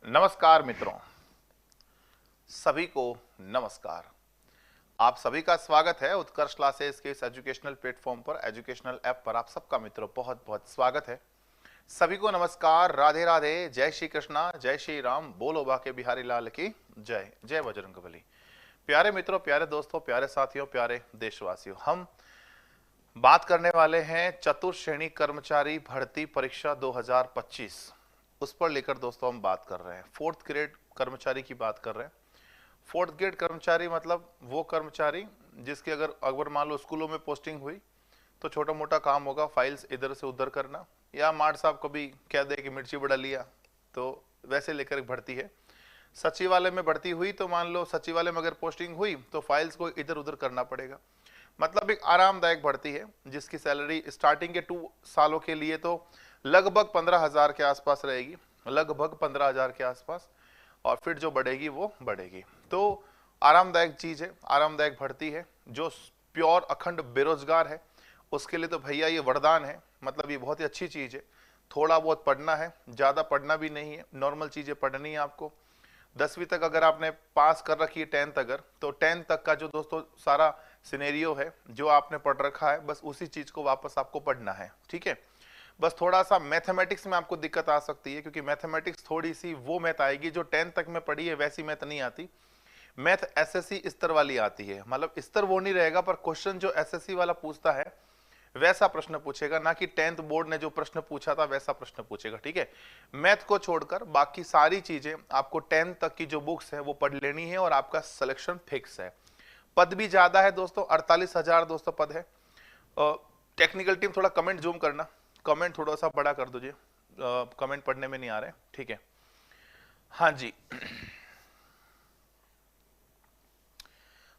नमस्कार मित्रों, सभी को नमस्कार। आप सभी का स्वागत है उत्कर्ष क्लासेस के इस एजुकेशनल प्लेटफॉर्म पर, एजुकेशनल ऐप पर। आप सबका मित्रों बहुत बहुत स्वागत है। सभी को नमस्कार, राधे राधे, जय श्री कृष्णा, जय श्री राम, बोलो बाके बिहारी लाल की जय, जय बजरंगबली। प्यारे मित्रों, प्यारे दोस्तों, प्यारे साथियों, प्यारे देशवासियों, हम बात करने वाले हैं चतुर्थ श्रेणी कर्मचारी भर्ती परीक्षा 2025। उस पर लेकर दोस्तों हम बात कर रहे हैं। फोर्थ ग्रेड कर्मचारी की बात कर रहे हैं। फोर्थ ग्रेड कर्मचारी मतलब वो कर्मचारी जिसकी अगर अगर मान लो स्कूलों में पोस्टिंग हुई तो छोटा मोटा काम होगा, फाइल्स इधर से उधर करना, या मार्ट साहब कभी कह दे कि मिर्ची बड़ा लिया तो वैसे लेकर भर्ती है। सचिवालय में भर्ती हुई तो मान लो सचिवालय में अगर पोस्टिंग हुई तो फाइल्स को इधर उधर करना पड़ेगा। मतलब एक आरामदायक भर्ती है जिसकी सैलरी स्टार्टिंग के 2 सालों के लिए तो लगभग 15,000 के आसपास रहेगी, लगभग 15,000 के आसपास, और फिर जो बढ़ेगी वो बढ़ेगी। तो आरामदायक चीज है, आरामदायक भर्ती है। जो प्योर अखंड बेरोजगार है उसके लिए तो भैया ये वरदान है। मतलब ये बहुत ही अच्छी चीज है। थोड़ा बहुत पढ़ना है, ज्यादा पढ़ना भी नहीं है, नॉर्मल चीजें पढ़नी है आपको। 10वीं तक अगर आपने पास कर रखी है, 10th अगर, तो 10th तक का जो दोस्तों सारा सिनेरियो है जो आपने पढ़ रखा है, बस उसी चीज को वापस आपको पढ़ना है। ठीक है, बस थोड़ा सा मैथमेटिक्स में आपको दिक्कत आ सकती है, क्योंकि मैथमेटिक्स थोड़ी सी वो मैथ आएगी जो 10th तक में पढ़ी है वैसी मैथ नहीं आती। मैथ एसएससी स्तर वाली आती है। मतलब स्तर वो नहीं रहेगा, पर क्वेश्चन जो एसएससी वाला पूछता है वैसा प्रश्न पूछेगा, ना कि 10th बोर्ड ने जो प्रश्न पूछा था वैसा प्रश्न पूछेगा। ठीक है, मैथ को छोड़कर बाकी सारी चीजें आपको 10th तक की जो बुक्स है वो पढ़ लेनी है और आपका सिलेक्शन फिक्स है। पद भी ज्यादा है दोस्तों, 48,000 दोस्तों पद है। टेक्निकल टीम थोड़ा कमेंट जूम करना, कमेंट थोड़ा सा बड़ा कर दीजिए, कमेंट पढ़ने में नहीं आ रहे। ठीक है, हाँ जी,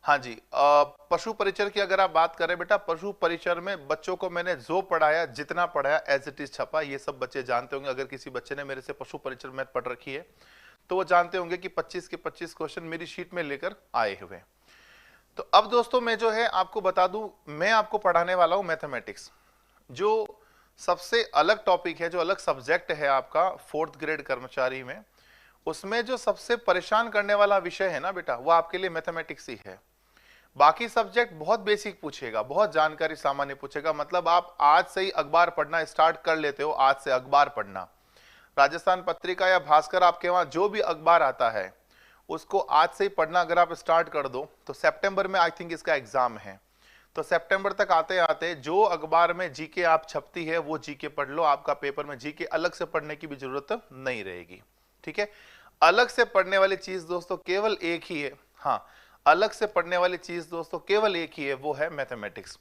हाँ जी। पशु परिचर की अगर आप बात करें बेटा, पशु परिचर में बच्चों को मैंने जो पढ़ाया, जितना पढ़ाया एज इट इज छपा। ये सब बच्चे जानते होंगे, अगर किसी बच्चे ने मेरे से पशु परिचर मैथ पढ़ रखी है तो वो जानते होंगे कि 25 के 25 क्वेश्चन मेरी शीट में लेकर आए हुए। तो अब दोस्तों मैं जो है आपको बता दूं, मैं आपको पढ़ाने वाला हूं मैथमेटिक्स। जो सबसे अलग टॉपिक है, जो अलग सब्जेक्ट है आपका फोर्थ ग्रेड कर्मचारी में, उसमें जो सबसे परेशान करने वाला विषय है ना बेटा, वो आपके लिए मैथमेटिक्स ही है। बाकी सब्जेक्ट बहुत बेसिक पूछेगा, बहुत जानकारी सामान्य पूछेगा। मतलब आप आज से ही अखबार पढ़ना स्टार्ट कर लेते हो, आज से अखबार पढ़ना, राजस्थान पत्रिका या भास्कर, आपके वहां जो भी अखबार आता है उसको आज से ही पढ़ना अगर आप स्टार्ट कर दो तो सितंबर में आई थिंक इसका एग्जाम है, तो सितंबर तक आते आते जो अखबार में जीके आप छपती है वो जीके पढ़ लो। आपका पेपर में जीके अलग से पढ़ने की भी जरूरत नहीं रहेगी। ठीक है, अलग से पढ़ने वाली चीज दोस्तों केवल एक ही है। हाँ, अलग से पढ़ने वाली चीज दोस्तों केवल एक ही है, वो है मैथमेटिक्स।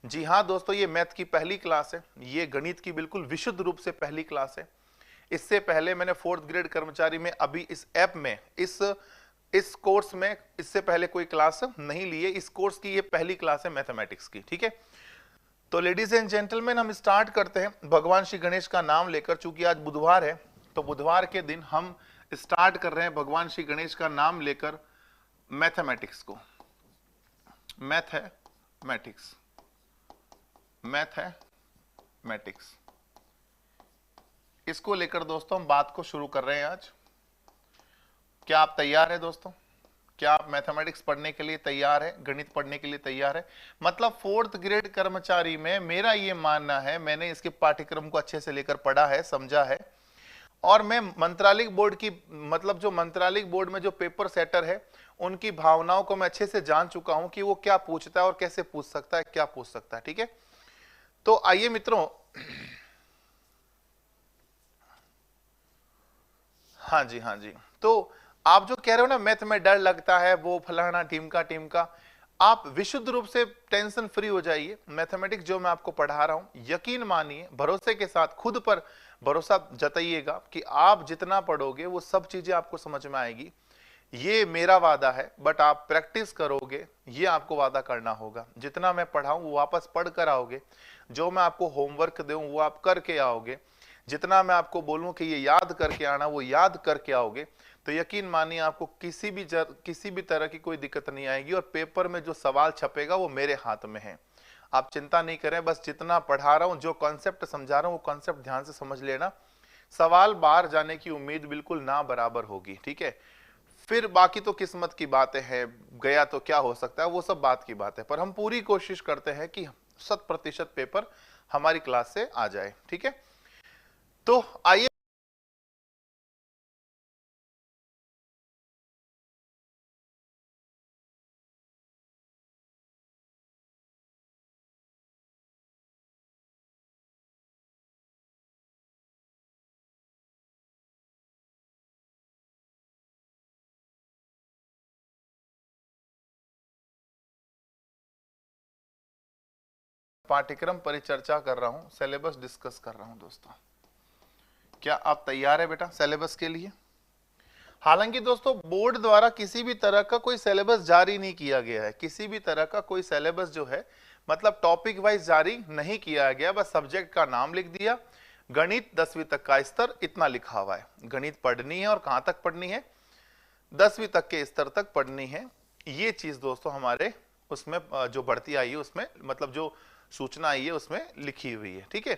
जी हाँ दोस्तों, ये मैथ की पहली क्लास है, ये गणित की बिल्कुल विशुद्ध रूप से पहली क्लास है। इससे पहले मैंने फोर्थ ग्रेड कर्मचारी में अभी इस ऐप में इस कोर्स में इससे पहले कोई क्लास नहीं ली है। इस कोर्स की ये पहली क्लास है मैथमेटिक्स की। ठीक है, तो लेडीज एंड जेंटलमैन हम स्टार्ट करते हैं भगवान श्री गणेश का नाम लेकर। चूंकि आज बुधवार है तो बुधवार के दिन हम स्टार्ट कर रहे हैं भगवान श्री गणेश का नाम लेकर मैथमेटिक्स को। मैथमेटिक्स, मैथमेटिक्स, इसको लेकर दोस्तों हम बात को शुरू कर रहे हैं आज। क्या आप तैयार हैं दोस्तों? क्या आप मैथमेटिक्स पढ़ने के लिए तैयार है, गणित पढ़ने के लिए तैयार है? मतलब फोर्थ ग्रेड कर्मचारी में मेरा ये मानना है, मैंने इसके पाठ्यक्रम को अच्छे से लेकर पढ़ा है, समझा है, और मैं मंत्रालय बोर्ड की, मतलब जो मंत्रालय बोर्ड में जो पेपर सेटर है उनकी भावनाओं को मैं अच्छे से जान चुका हूं कि वो क्या पूछता है और कैसे पूछ सकता है, क्या पूछ सकता है। ठीक है, तो आइए मित्रों, हाँ जी, हाँ जी। तो आप जो कह रहे हो ना मैथ में डर लगता है, वो फलाना टीम का, आप विशुद्ध रूप से टेंशन फ्री हो जाइए। मैथमेटिक्स जो मैं आपको पढ़ा रहा हूं, यकीन मानिए, भरोसे के साथ खुद पर भरोसा जताइएगा कि आप जितना पढ़ोगे वो सब चीजें आपको समझ में आएगी। ये मेरा वादा है, बट आप प्रैक्टिस करोगे, ये आपको वादा करना होगा। जितना मैं पढ़ाऊं वो वापस पढ़ कर आओगे, जो मैं आपको होमवर्क दूं वो आप करके आओगे, जितना मैं आपको बोलूं कि ये याद करके आना वो याद करके आओगे, तो यकीन मानिए आपको किसी भी तरह की कोई दिक्कत नहीं आएगी। और पेपर में जो सवाल छपेगा वो मेरे हाथ में है, आप चिंता नहीं करें। बस जितना पढ़ा रहा हूं, जो कॉन्सेप्ट समझा रहा हूं वो कॉन्सेप्ट ध्यान से समझ लेना। सवाल बाहर जाने की उम्मीद बिल्कुल ना बराबर होगी, ठीक है। फिर बाकी तो किस्मत की बातें हैं, गया तो क्या हो सकता है, वो सब बात की बात है, पर हम पूरी कोशिश करते हैं कि 100% पेपर हमारी क्लास से आ जाए, ठीक है। तो आइए पाठ्यक्रम परिचर्चा कर रहा हूं, सिलेबस डिस्कस कर रहा हूं दोस्तों। क्या आप तैयार है बेटा सिलेबस के लिए? हालांकि दोस्तों बोर्ड द्वारा किसी भी तरह का कोई सिलेबस जारी नहीं किया गया है, किसी भी तरह का कोई सिलेबस जो है मतलब टॉपिक वाइज जारी नहीं किया गया, बस सब्जेक्ट का नाम लिख दिया, गणित 10वीं तक का स्तर इतना लिखा हुआ है, गणित पढ़नी है और कहां तक पढ़नी है, 10वीं तक के स्तर तक पढ़नी है। ये चीज दोस्तों हमारे उसमें जो भर्ती आई है उसमें मतलब जो सूचना आई है उसमें लिखी हुई है, ठीक है।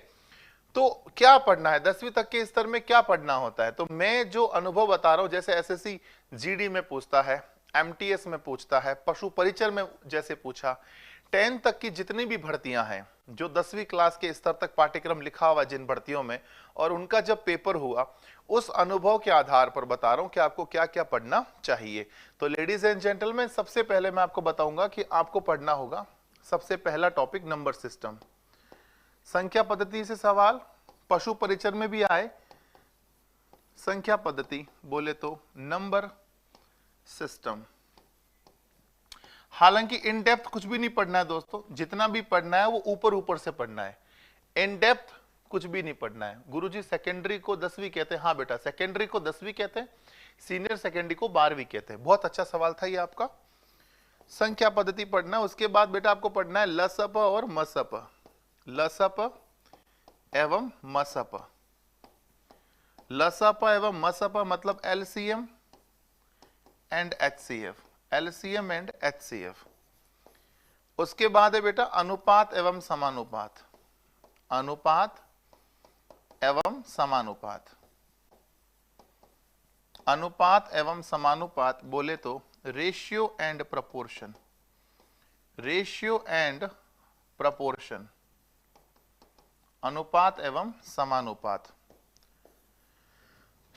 तो क्या पढ़ना है 10वीं तक के स्तर में, क्या पढ़ना होता है, तो मैं जो अनुभव बता रहा हूं, जैसे एसएससी जीडी में पूछता है, एमटीएस में पूछता है, पशु परिचर में जैसे पूछा, 10 तक की जितनी भी भर्तियां हैं, जो 10वीं क्लास के स्तर तक पाठ्यक्रम लिखा हुआ जिन भर्तियों में, और उनका जब पेपर हुआ उस अनुभव के आधार पर बता रहा हूं कि आपको क्या क्या पढ़ना चाहिए। तो लेडीज एंड जेंटलमैन, सबसे पहले मैं आपको बताऊंगा कि आपको पढ़ना होगा सबसे पहला टॉपिक नंबर सिस्टम, संख्या पद्धति से सवाल, पशु परिचर में भी आए संख्या पद्धति, बोले तो नंबर सिस्टम। हालांकि इन डेप्थ कुछ भी नहीं पढ़ना है दोस्तों, जितना भी पढ़ना है वो ऊपर ऊपर से पढ़ना है, इन डेप्थ कुछ भी नहीं पढ़ना है। गुरुजी सेकेंडरी को 10वीं कहते हैं, हाँ बेटा सेकेंडरी को 10वीं कहते हैं, सीनियर सेकेंडरी को 12वीं कहते हैं। बहुत अच्छा सवाल था ये आपका। संख्या पद्धति पढ़ना है, उसके बाद बेटा आपको पढ़ना है लसप और मसप, लसप एवं मसप। लसप एवं मसप मतलब LCM and HCF, LCM and HCF. उसके बाद है बेटा अनुपात एवं समानुपात, अनुपात एवं समानुपात। अनुपात एवं समानुपात बोले तो ratio and proportion, ratio and proportion, अनुपात एवं समानुपात,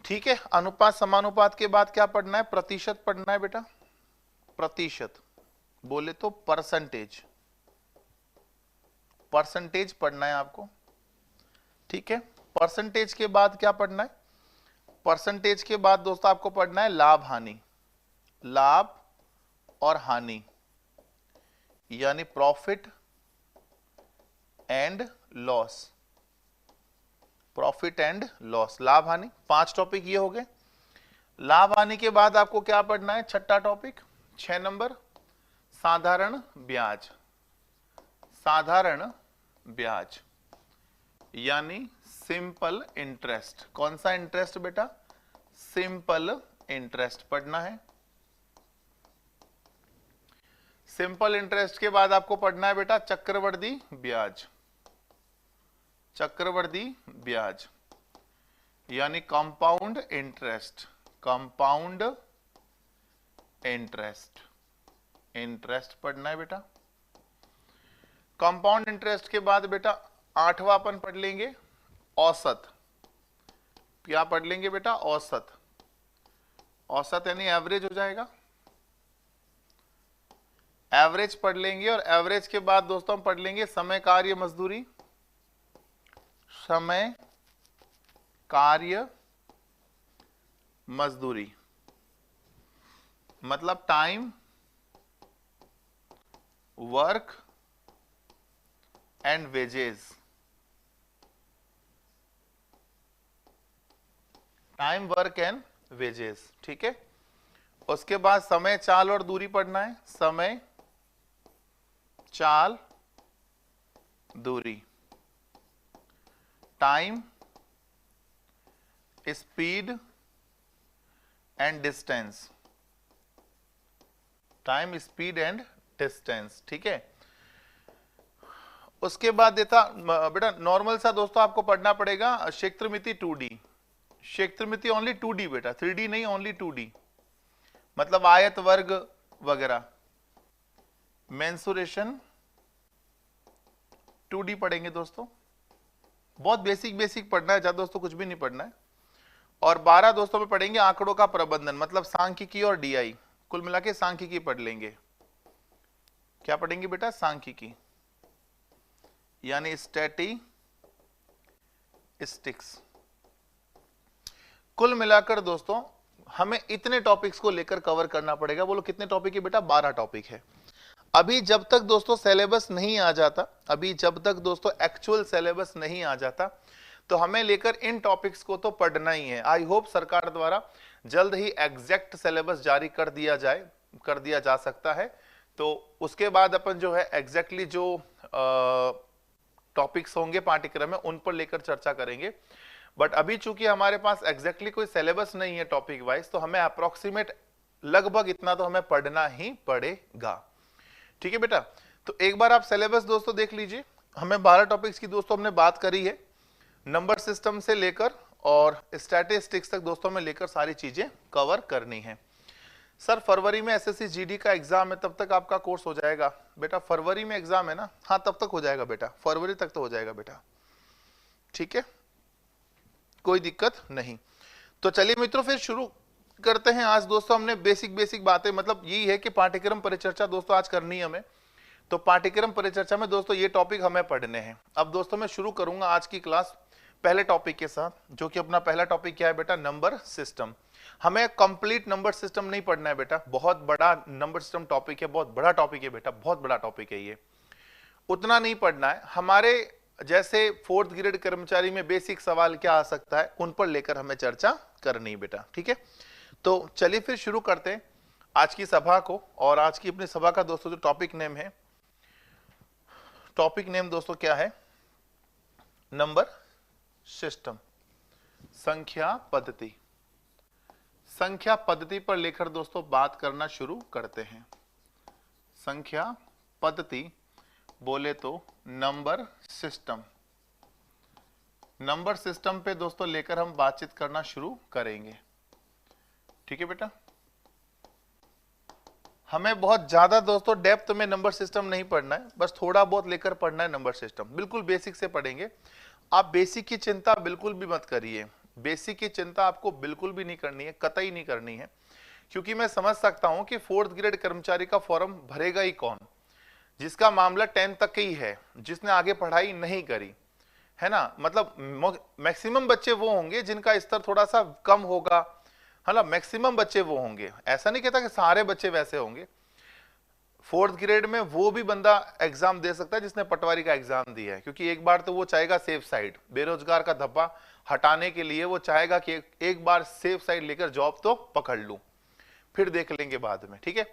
ठीक है। अनुपात समानुपात के बाद क्या पढ़ना है, प्रतिशत पढ़ना है बेटा, प्रतिशत बोले तो परसेंटेज, परसेंटेज पढ़ना है आपको, ठीक है। परसेंटेज के बाद क्या पढ़ना है, परसेंटेज के बाद दोस्तों आपको पढ़ना है लाभ हानि, लाभ और हानि, यानी profit and loss, profit and loss, लाभ हानि। 5 टॉपिक ये हो गए। लाभ हानि के बाद आपको क्या पढ़ना है, छठा टॉपिक 6 नंबर साधारण ब्याज, साधारण ब्याज यानी सिंपल इंटरेस्ट। कौन सा इंटरेस्ट बेटा, सिंपल इंटरेस्ट पढ़ना है। सिंपल इंटरेस्ट के बाद आपको पढ़ना है बेटा चक्रवृद्धि ब्याज, चक्रवृद्धि ब्याज यानी compound interest, compound interest, interest पढ़ना है बेटा। कंपाउंड इंटरेस्ट के बाद बेटा 8वां अपन पढ़ लेंगे औसत। क्या पढ़ लेंगे बेटा, औसत, औसत यानी एवरेज हो जाएगा, एवरेज पढ़ लेंगे। और एवरेज के बाद दोस्तों हम पढ़ लेंगे समय कार्य मजदूरी, समय कार्य मजदूरी मतलब time work and wages, time work and wages, ठीक है। उसके बाद समय चाल और दूरी पढ़ना है, समय चाल दूरी, time speed and distance, time speed and distance, ठीक है। उसके बाद देता बेटा नॉर्मल सा दोस्तों आपको पढ़ना पड़ेगा क्षेत्रमिति 2D, क्षेत्रमिति ओनली 2D बेटा, 3D नहीं, ओनली 2D, मतलब आयत, वर्ग वगैरह। मेंसुरेशन 2D पढ़ेंगे दोस्तों, बहुत बेसिक बेसिक पढ़ना है, ज्यादा दोस्तों कुछ भी नहीं पढ़ना है। और 12 दोस्तों में पढ़ेंगे आंकड़ों का प्रबंधन, मतलब सांख्यिकी और डीआई, कुल मिला के सांख्यिकी पढ़ लेंगे। क्या पढ़ेंगे बेटा? सांख्यिकी, यानी स्टैटिस्टिक्स। कुल मिलाकर दोस्तों हमें इतने टॉपिक्स को लेकर कवर करना पड़ेगा। बोलो कितने टॉपिक है बेटा? 12 टॉपिक है। अभी जब तक दोस्तों सिलेबस नहीं आ जाता, अभी जब तक दोस्तों एक्चुअल सिलेबस नहीं आ जाता, तो हमें लेकर इन टॉपिक्स को तो पढ़ना ही है। आई होप सरकार द्वारा जल्द ही एग्जैक्ट सिलेबस जारी कर दिया जा सकता है, तो उसके बाद अपन जो है एग्जैक्टली जो टॉपिक्स होंगे पाठ्यक्रम में उन पर लेकर चर्चा करेंगे। बट अभी चूंकि हमारे पास एग्जैक्टली कोई सिलेबस नहीं है टॉपिक वाइज, तो हमें अप्रोक्सीमेट लगभग इतना तो हमें पढ़ना ही पड़ेगा। ठीक है बेटा, तो एक बार आप सिलेबस दोस्तों देख लीजिए। हमें 12 टॉपिक्स की दोस्तों हमने बात करी है, नंबर सिस्टम से लेकर और स्टैटिस्टिक्स तक दोस्तों में लेकर सारी चीजें कवर करनी है। सर फरवरी में एसएससी जीडी का एग्जाम है, तब तक आपका कोर्स हो जाएगा बेटा? फरवरी में एग्जाम है ना? हाँ तब तक हो जाएगा बेटा, फरवरी तक तो हो जाएगा बेटा। ठीक है, कोई दिक्कत नहीं। तो चलिए मित्रों फिर शुरू करते हैं। आज दोस्तों हमने बेसिक बातें, मतलब यही है कि पाठ्यक्रम परिचर्चा दोस्तों आज करनी है हमें, तो पाठ्यक्रम परिचर्चा में दोस्तों ये टॉपिक हमें पढ़ने हैं। अब दोस्तों मैं शुरू करूंगा आज की क्लास पहले टॉपिक के साथ, जो कि अपना पहला टॉपिक क्या है बेटा? Number system. हमें कंप्लीट नंबर सिस्टम नहीं पढ़ना है बेटा, बहुत बड़ा नंबर सिस्टम टॉपिक है, बहुत बड़ा टॉपिक है बेटा, बहुत बड़ा टॉपिक है ये, उतना नहीं पढ़ना है। हमारे जैसे 4th ग्रेड कर्मचारी में बेसिक सवाल क्या आ सकता है, उन पर लेकर हमें चर्चा करनी है बेटा। ठीक है, तो चलिए फिर शुरू करते हैं आज की सभा को। और आज की अपनी सभा का दोस्तों जो टॉपिक नेम है, टॉपिक नेम दोस्तों क्या है? नंबर सिस्टम, संख्या पद्धति। संख्या पद्धति पर लेकर दोस्तों बात करना शुरू करते हैं। संख्या पद्धति बोले तो नंबर सिस्टम, नंबर सिस्टम पे दोस्तों लेकर हम बातचीत करना शुरू करेंगे। ठीक है बेटा, हमें बहुत ज्यादा दोस्तों डेप्थ में नंबर सिस्टम नहीं पढ़ना है, बस थोड़ा बहुत लेकर पढ़ना है नंबर सिस्टम, बिल्कुल बेसिक से पढ़ेंगे। आप बेसिक की चिंता बिल्कुल भी मत करिए, बेसिक की चिंता आपको बिल्कुल भी नहीं करनी है, कतई नहीं करनी है, क्योंकि मैं समझ सकता हूं कि 4th ग्रेड कर्मचारी का फॉर्म भरेगा ही कौन? जिसका मामला 10th तक ही है, जिसने आगे पढ़ाई नहीं करी है ना। मतलब मैक्सिमम बच्चे वो होंगे जिनका स्तर थोड़ा सा कम होगा, है ना, मैक्सिमम बच्चे वो होंगे। ऐसा नहीं कहता कि सारे बच्चे वैसे होंगे। 4th ग्रेड में वो भी बंदा एग्जाम दे सकता है जिसने पटवारी का एग्जाम दिया है, क्योंकि एक बार तो वो चाहेगा सेफ साइड, बेरोजगार का धब्बा हटाने के लिए वो चाहेगा कि एक बार सेफ साइड लेकर जॉब तो पकड़ लूं, फिर देख लेंगे बाद में। ठीक है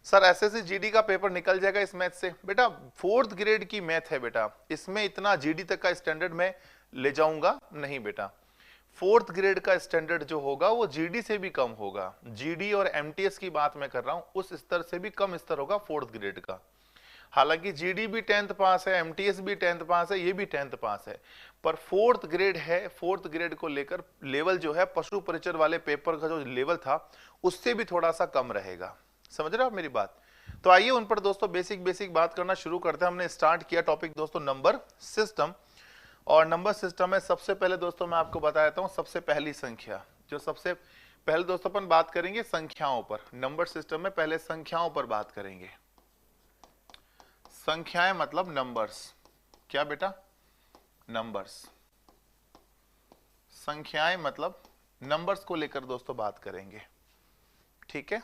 सर, एसएससी जीडी का पेपर निकल जाएगा इस मैथ से। बेटा 4th ग्रेड की मैथ है बेटा, इसमें इतना जीडी तक का स्टैंडर्ड मैं ले जाऊंगा नहीं बेटा। 4th ग्रेड का स्टैंडर्ड जो होगा वो जीडी से भी कम होगा। जीडी और एमटीएस की बात मैं कर रहा हूं, उस स्तर से भी कम स्तर होगा 4th ग्रेड का। हालांकि जीडी भी 10th पास है, एमटीएस भी 10th पास है, ये भी 10th पास है, पर 4th ग्रेड है। 4th ग्रेड को लेकर लेवल जो है पशु परिचर वाले पेपर का जो लेवल था उससे भी थोड़ा सा कम रहेगा। समझ रहे हो आप मेरी बात? तो आइए उन पर दोस्तों बेसिक बात करना शुरू करते हैं। हमने स्टार्ट किया टॉपिक दोस्तों नंबर सिस्टम, और नंबर सिस्टम में सबसे पहले दोस्तों मैं आपको बता देता हूं सबसे पहली संख्या, जो सबसे पहले दोस्तों अपन बात करेंगे संख्याओं पर। नंबर सिस्टम में पहले संख्याओं पर बात करेंगे। संख्याएं मतलब नंबर्स। क्या बेटा? नंबर्स। संख्याएं मतलब नंबर्स को लेकर दोस्तों बात करेंगे। ठीक है,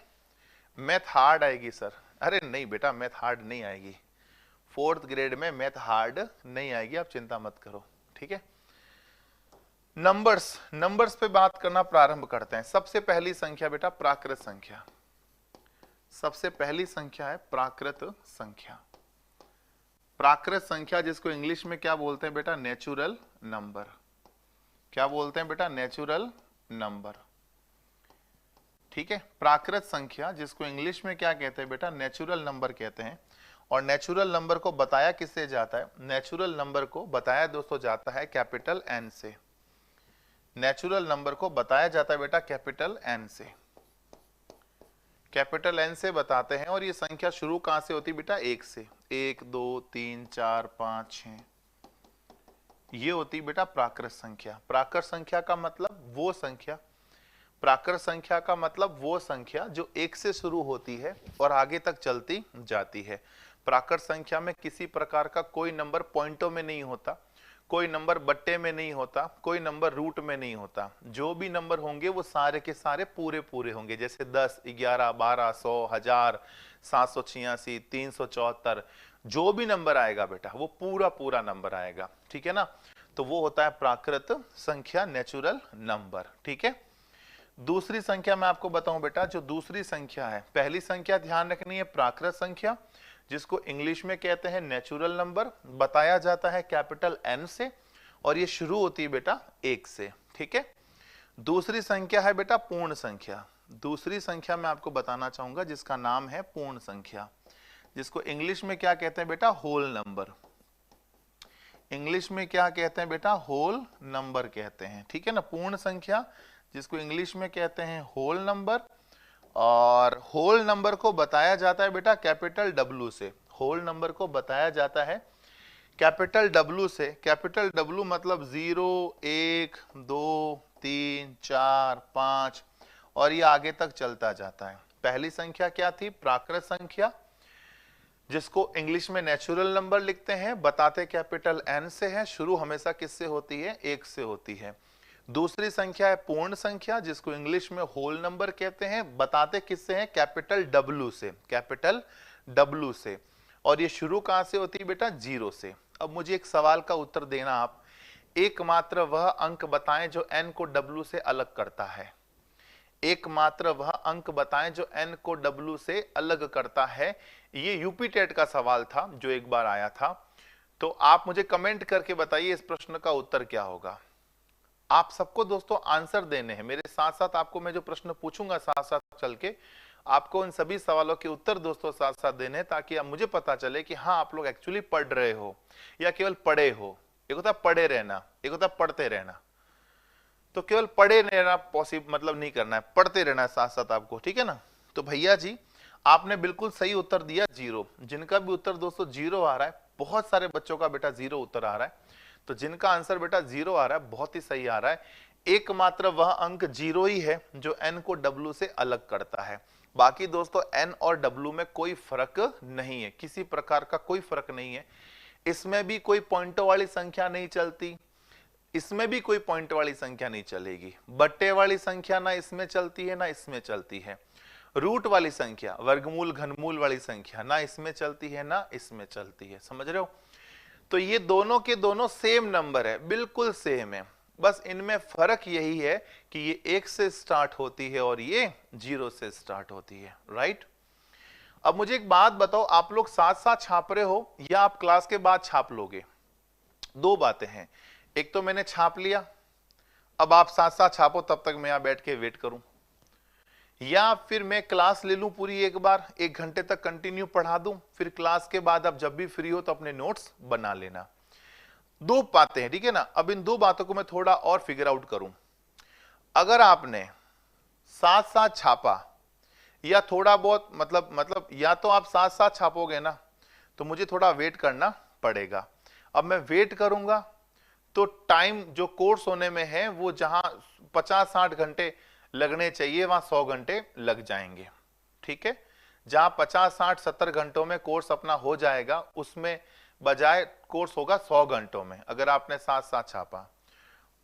मैथ हार्ड आएगी सर? अरे नहीं बेटा, मैथ हार्ड नहीं आएगी। 4th ग्रेड में मैथ हार्ड नहीं आएगी, आप चिंता मत करो। ठीक है, नंबर्स पे बात करना प्रारंभ करते हैं। सबसे पहली संख्या बेटा प्राकृत संख्या। सबसे पहली संख्या है प्राकृत संख्या। प्राकृत संख्या जिसको इंग्लिश में क्या बोलते हैं बेटा? Natural number. क्या बोलते हैं बेटा? Natural number. ठीक है, प्राकृत संख्या जिसको इंग्लिश में क्या कहते हैं बेटा? नेचुरल नंबर कहते हैं। और नेचुरल नंबर को बताया किससे जाता है? नेचुरल नंबर को बताया दोस्तों जाता है कैपिटल एन से। नेचुरल नंबर को बताया जाता है बेटा कैपिटल एन से, कैपिटल एन से बताते हैं। और ये संख्या शुरू कहां से होती है बेटा? 1 से। 1 2 3 4 5 6, ये होती बेटा प्राकृत संख्या। प्राकृत संख्या का मतलब वो संख्या, प्राकृत संख्या का मतलब वो संख्या जो 1 से शुरू होती है और आगे तक चलती जाती है। प्राकृत संख्या में किसी प्रकार का कोई नंबर पॉइंटों में नहीं होता, कोई नंबर बट्टे में नहीं होता, कोई नंबर रूट में नहीं होता। जो भी नंबर होंगे वो सारे के सारे पूरे पूरे होंगे। जैसे 10, 11, 12, 100, 1000, 786, 374, जो भी नंबर आएगा बेटा वो पूरा पूरा नंबर आएगा। ठीक है ना? तो वो होता है प्राकृत संख्या, नेचुरल नंबर। ठीक है। दूसरी संख्या मैं आपको बताऊं बेटा, जो दूसरी संख्या है, पहली संख्या ध्यान रखनी है प्राकृत संख्या, जिसको इंग्लिश में कहते हैं नेचुरल नंबर, बताया जाता है कैपिटल एन से, और ये शुरू होती है बेटा 1 से। ठीक है। दूसरी संख्या है बेटा पूर्ण संख्या। दूसरी संख्या मैं आपको बताना चाहूंगा जिसका नाम है पूर्ण संख्या, जिसको इंग्लिश में क्या कहते हैं बेटा? Whole number. इंग्लिश में क्या कहते हैं बेटा? होल नंबर कहते हैं। ठीक है ना? पूर्ण संख्या जिसको इंग्लिश में कहते हैं होल नंबर, और होल नंबर को बताया जाता है बेटा कैपिटल डब्ल्यू से। होल नंबर को बताया जाता है कैपिटल डब्ल्यू से। कैपिटल डब्ल्यू मतलब 0 1 2 3 4 5, और ये आगे तक चलता जाता है। पहली संख्या क्या थी? प्राकृत संख्या, जिसको इंग्लिश में नेचुरल नंबर लिखते हैं, बताते कैपिटल एन से है, शुरू हमेशा किससे होती है? 1 से होती है। दूसरी संख्या है पूर्ण संख्या, जिसको इंग्लिश में होल नंबर कहते हैं, बताते किससे हैं? कैपिटल डब्ल्यू से, कैपिटल डब्ल्यू से। और ये शुरू कहां से होती है बेटा? 0 से। अब मुझे एक सवाल का उत्तर देना आप, एकमात्र वह अंक बताएं जो n को w से अलग करता है। एकमात्र वह अंक बताएं जो n को w से अलग करता है। ये यूपी टेट का सवाल था जो एक बार आया था। तो आप मुझे कमेंट करके बताइए इस प्रश्न का उत्तर क्या होगा। आप सबको दोस्तों आंसर देने हैं, मेरे साथ साथ आपको मैं जो प्रश्न पूछूंगा साथ साथ चल के आपको उन सभी सवालों के उत्तर दोस्तों साथ साथ देने हैं, ताकि अब मुझे पता चले कि हाँ आप लोग एक्चुअली पढ़ रहे हो या केवल पढ़े हो। एक होता पढ़े रहना, एक होता पढ़ते रहना। तो केवल पढ़े रहना पॉसिबल मतलब नहीं करना है, पढ़ते रहना है साथ साथ आपको। ठीक है ना? तो भैया जी आपने बिल्कुल सही उत्तर दिया 0। जिनका भी उत्तर दोस्तों 0 आ रहा है, बहुत सारे बच्चों का बेटा 0 उत्तर आ रहा है, तो जिनका आंसर बेटा 0 आ रहा है बहुत ही सही आ रहा है। एकमात्र वह अंक 0 ही है जो n को w से अलग करता है। बाकी दोस्तों n और w में कोई फर्क नहीं है, किसी प्रकार का कोई फर्क नहीं है। इसमें भी कोई पॉइंटों वाली संख्या नहीं चलती, इसमें भी कोई पॉइंट वाली संख्या नहीं चलेगी, बट्टे वाली संख्या ना इसमें चलती है ना इसमें चलती है, रूट वाली संख्या, वर्गमूल घनमूल वाली संख्या ना इसमें चलती है ना इसमें चलती है। समझ रहे हो? तो ये दोनों के दोनों सेम नंबर है, बिल्कुल सेम है, बस इनमें फर्क यही है कि ये 1 से स्टार्ट होती है और ये 0 से स्टार्ट होती है। राइट? अब मुझे एक बात बताओ, आप लोग साथ साथ छाप रहे हो या आप क्लास के बाद छाप लोगे? दो बातें हैं, एक तो मैंने छाप लिया, अब आप साथ साथ छापो, तब तक मैं यहां बैठ के वेट करूं, या फिर मैं क्लास ले लूं पूरी एक बार, 1 घंटे तक कंटिन्यू पढ़ा दूं, फिर क्लास के बाद आप जब भी फ्री हो तो अपने नोट्स बना लेना। दो बातें हैं, ठीक है ना? अब इन दो बातों को मैं थोड़ा और फिगर आउट करूं। अगर आपने साथ साथ छापा या थोड़ा बहुत मतलब या तो आप साथ साथ छापोगे ना तो मुझे थोड़ा वेट करना पड़ेगा। अब मैं वेट करूंगा तो टाइम जो कोर्स होने में है वो जहां 50-60 घंटे लगने चाहिए वहां 100 घंटे लग जाएंगे। ठीक है? जहां 50-60-70 घंटों में कोर्स अपना हो जाएगा, उसमें बजाय कोर्स होगा 100 घंटों में, अगर आपने साथ साथ छापा।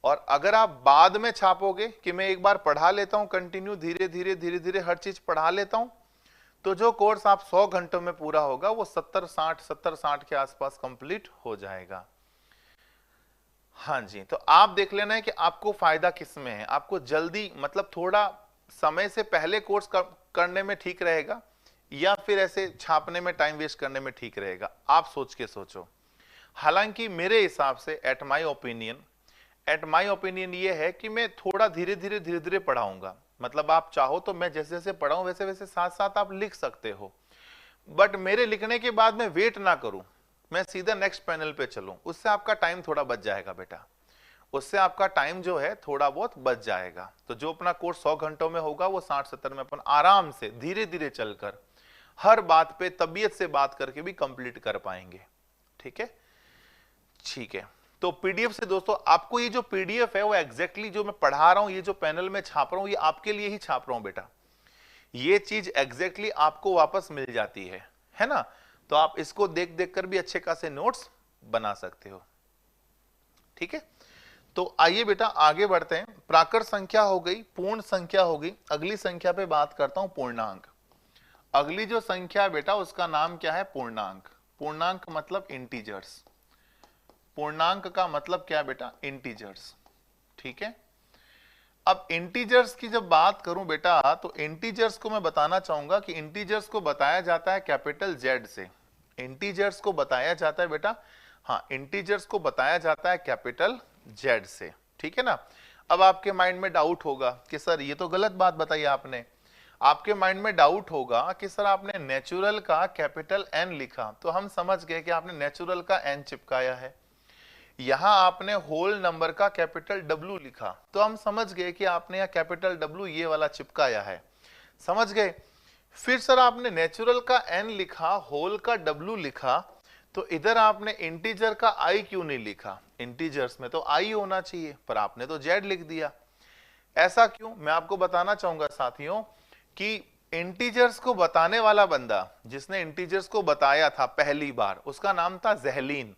और अगर आप बाद में छापोगे कि मैं एक बार पढ़ा लेता हूं कंटिन्यू, धीरे धीरे हर चीज पढ़ा लेता हूं, तो जो कोर्स आप 100 घंटों में पूरा होगा वो 70-60 के आसपास कंप्लीट हो जाएगा। हाँ जी, तो आप देख लेना है कि आपको फायदा किसमें है। आपको जल्दी मतलब थोड़ा समय से पहले कोर्स करने में ठीक रहेगा या फिर ऐसे छापने में टाइम वेस्ट करने में ठीक रहेगा, आप सोच के सोचो। हालांकि मेरे हिसाब से एट माय ओपिनियन ये है कि मैं थोड़ा धीरे धीरे पढ़ाऊंगा। मतलब आप चाहो तो मैं जैसे जैसे पढ़ाऊं वैसे वैसे साथ साथ आप लिख सकते हो, बट मेरे लिखने के बाद मैं वेट ना करूं, मैं सीधा नेक्स्ट पैनल पे चलूं, उससे आपका टाइम थोड़ा बच जाएगा बेटा। उससे आपका टाइम जो है थोड़ा बहुत बच जाएगा। तो जो अपना कोर्स 100 घंटों में होगा वो 60-70 में अपन आराम से धीरे धीरे चलकर हर बात पे तबीयत से बात करके भी कंप्लीट कर पाएंगे। ठीक है, ठीक है। तो पीडीएफ से दोस्तों आपको ये जो पीडीएफ है वो एग्जैक्टली जो मैं पढ़ा रहा हूं, ये जो पैनल में छाप रहा हूं, ये आपके लिए ही छाप रहा हूं बेटा। ये चीज एग्जैक्टली आपको वापस मिल जाती है ना। तो आप इसको देख देख कर भी अच्छे खासे नोट्स बना सकते हो। ठीक है, तो आइए बेटा आगे बढ़ते हैं। प्राकृत संख्या हो गई, पूर्ण संख्या हो गई, अगली संख्या पे बात करता हूं पूर्णांक। अगली जो संख्या है बेटा उसका नाम क्या है? पूर्णांक। पूर्णांक मतलब इंटीजर्स। पूर्णांक का मतलब क्या है बेटा? इंटीजर्स। ठीक है, अब इंटीजर्स की जब बात करूं बेटा तो इंटीजर्स को मैं बताना चाहूंगा कि इंटीजर्स को बताया जाता है कैपिटल जेड से। इंटीजर्स को बताया जाता है बेटा, हाँ इंटीजर्स को बताया जाता है कैपिटल जेड से। ठीक है ना। अब आपके माइंड में डाउट होगा कि सर ये तो गलत बात बताई आपने। आपके माइंड में डाउट होगा कि सर आपने नेचुरल का कैपिटल एन लिखा, तो हम समझ गए कि आपने नेचुरल का एन चिपकाया है। यहां आपने होल नंबर का कैपिटल डब्ल्यू लिखा, तो हम समझ गए कि आपने यहां कैपिटल डब्ल्यू ये वाला चिपकाया है। समझ गए। फिर सर आपने नेचुरल का एन लिखा, होल का डब्ल्यू लिखा, तो इधर आपने इंटीजर का आई क्यों नहीं लिखा? इंटीजर्स में तो आई होना चाहिए, पर आपने तो जेड लिख दिया। ऐसा क्यों? मैं आपको बताना चाहूंगा साथियों कि इंटीजर्स को बताने वाला बंदा जिसने इंटीजर्स को बताया था पहली बार, उसका नाम था ज़हलीन।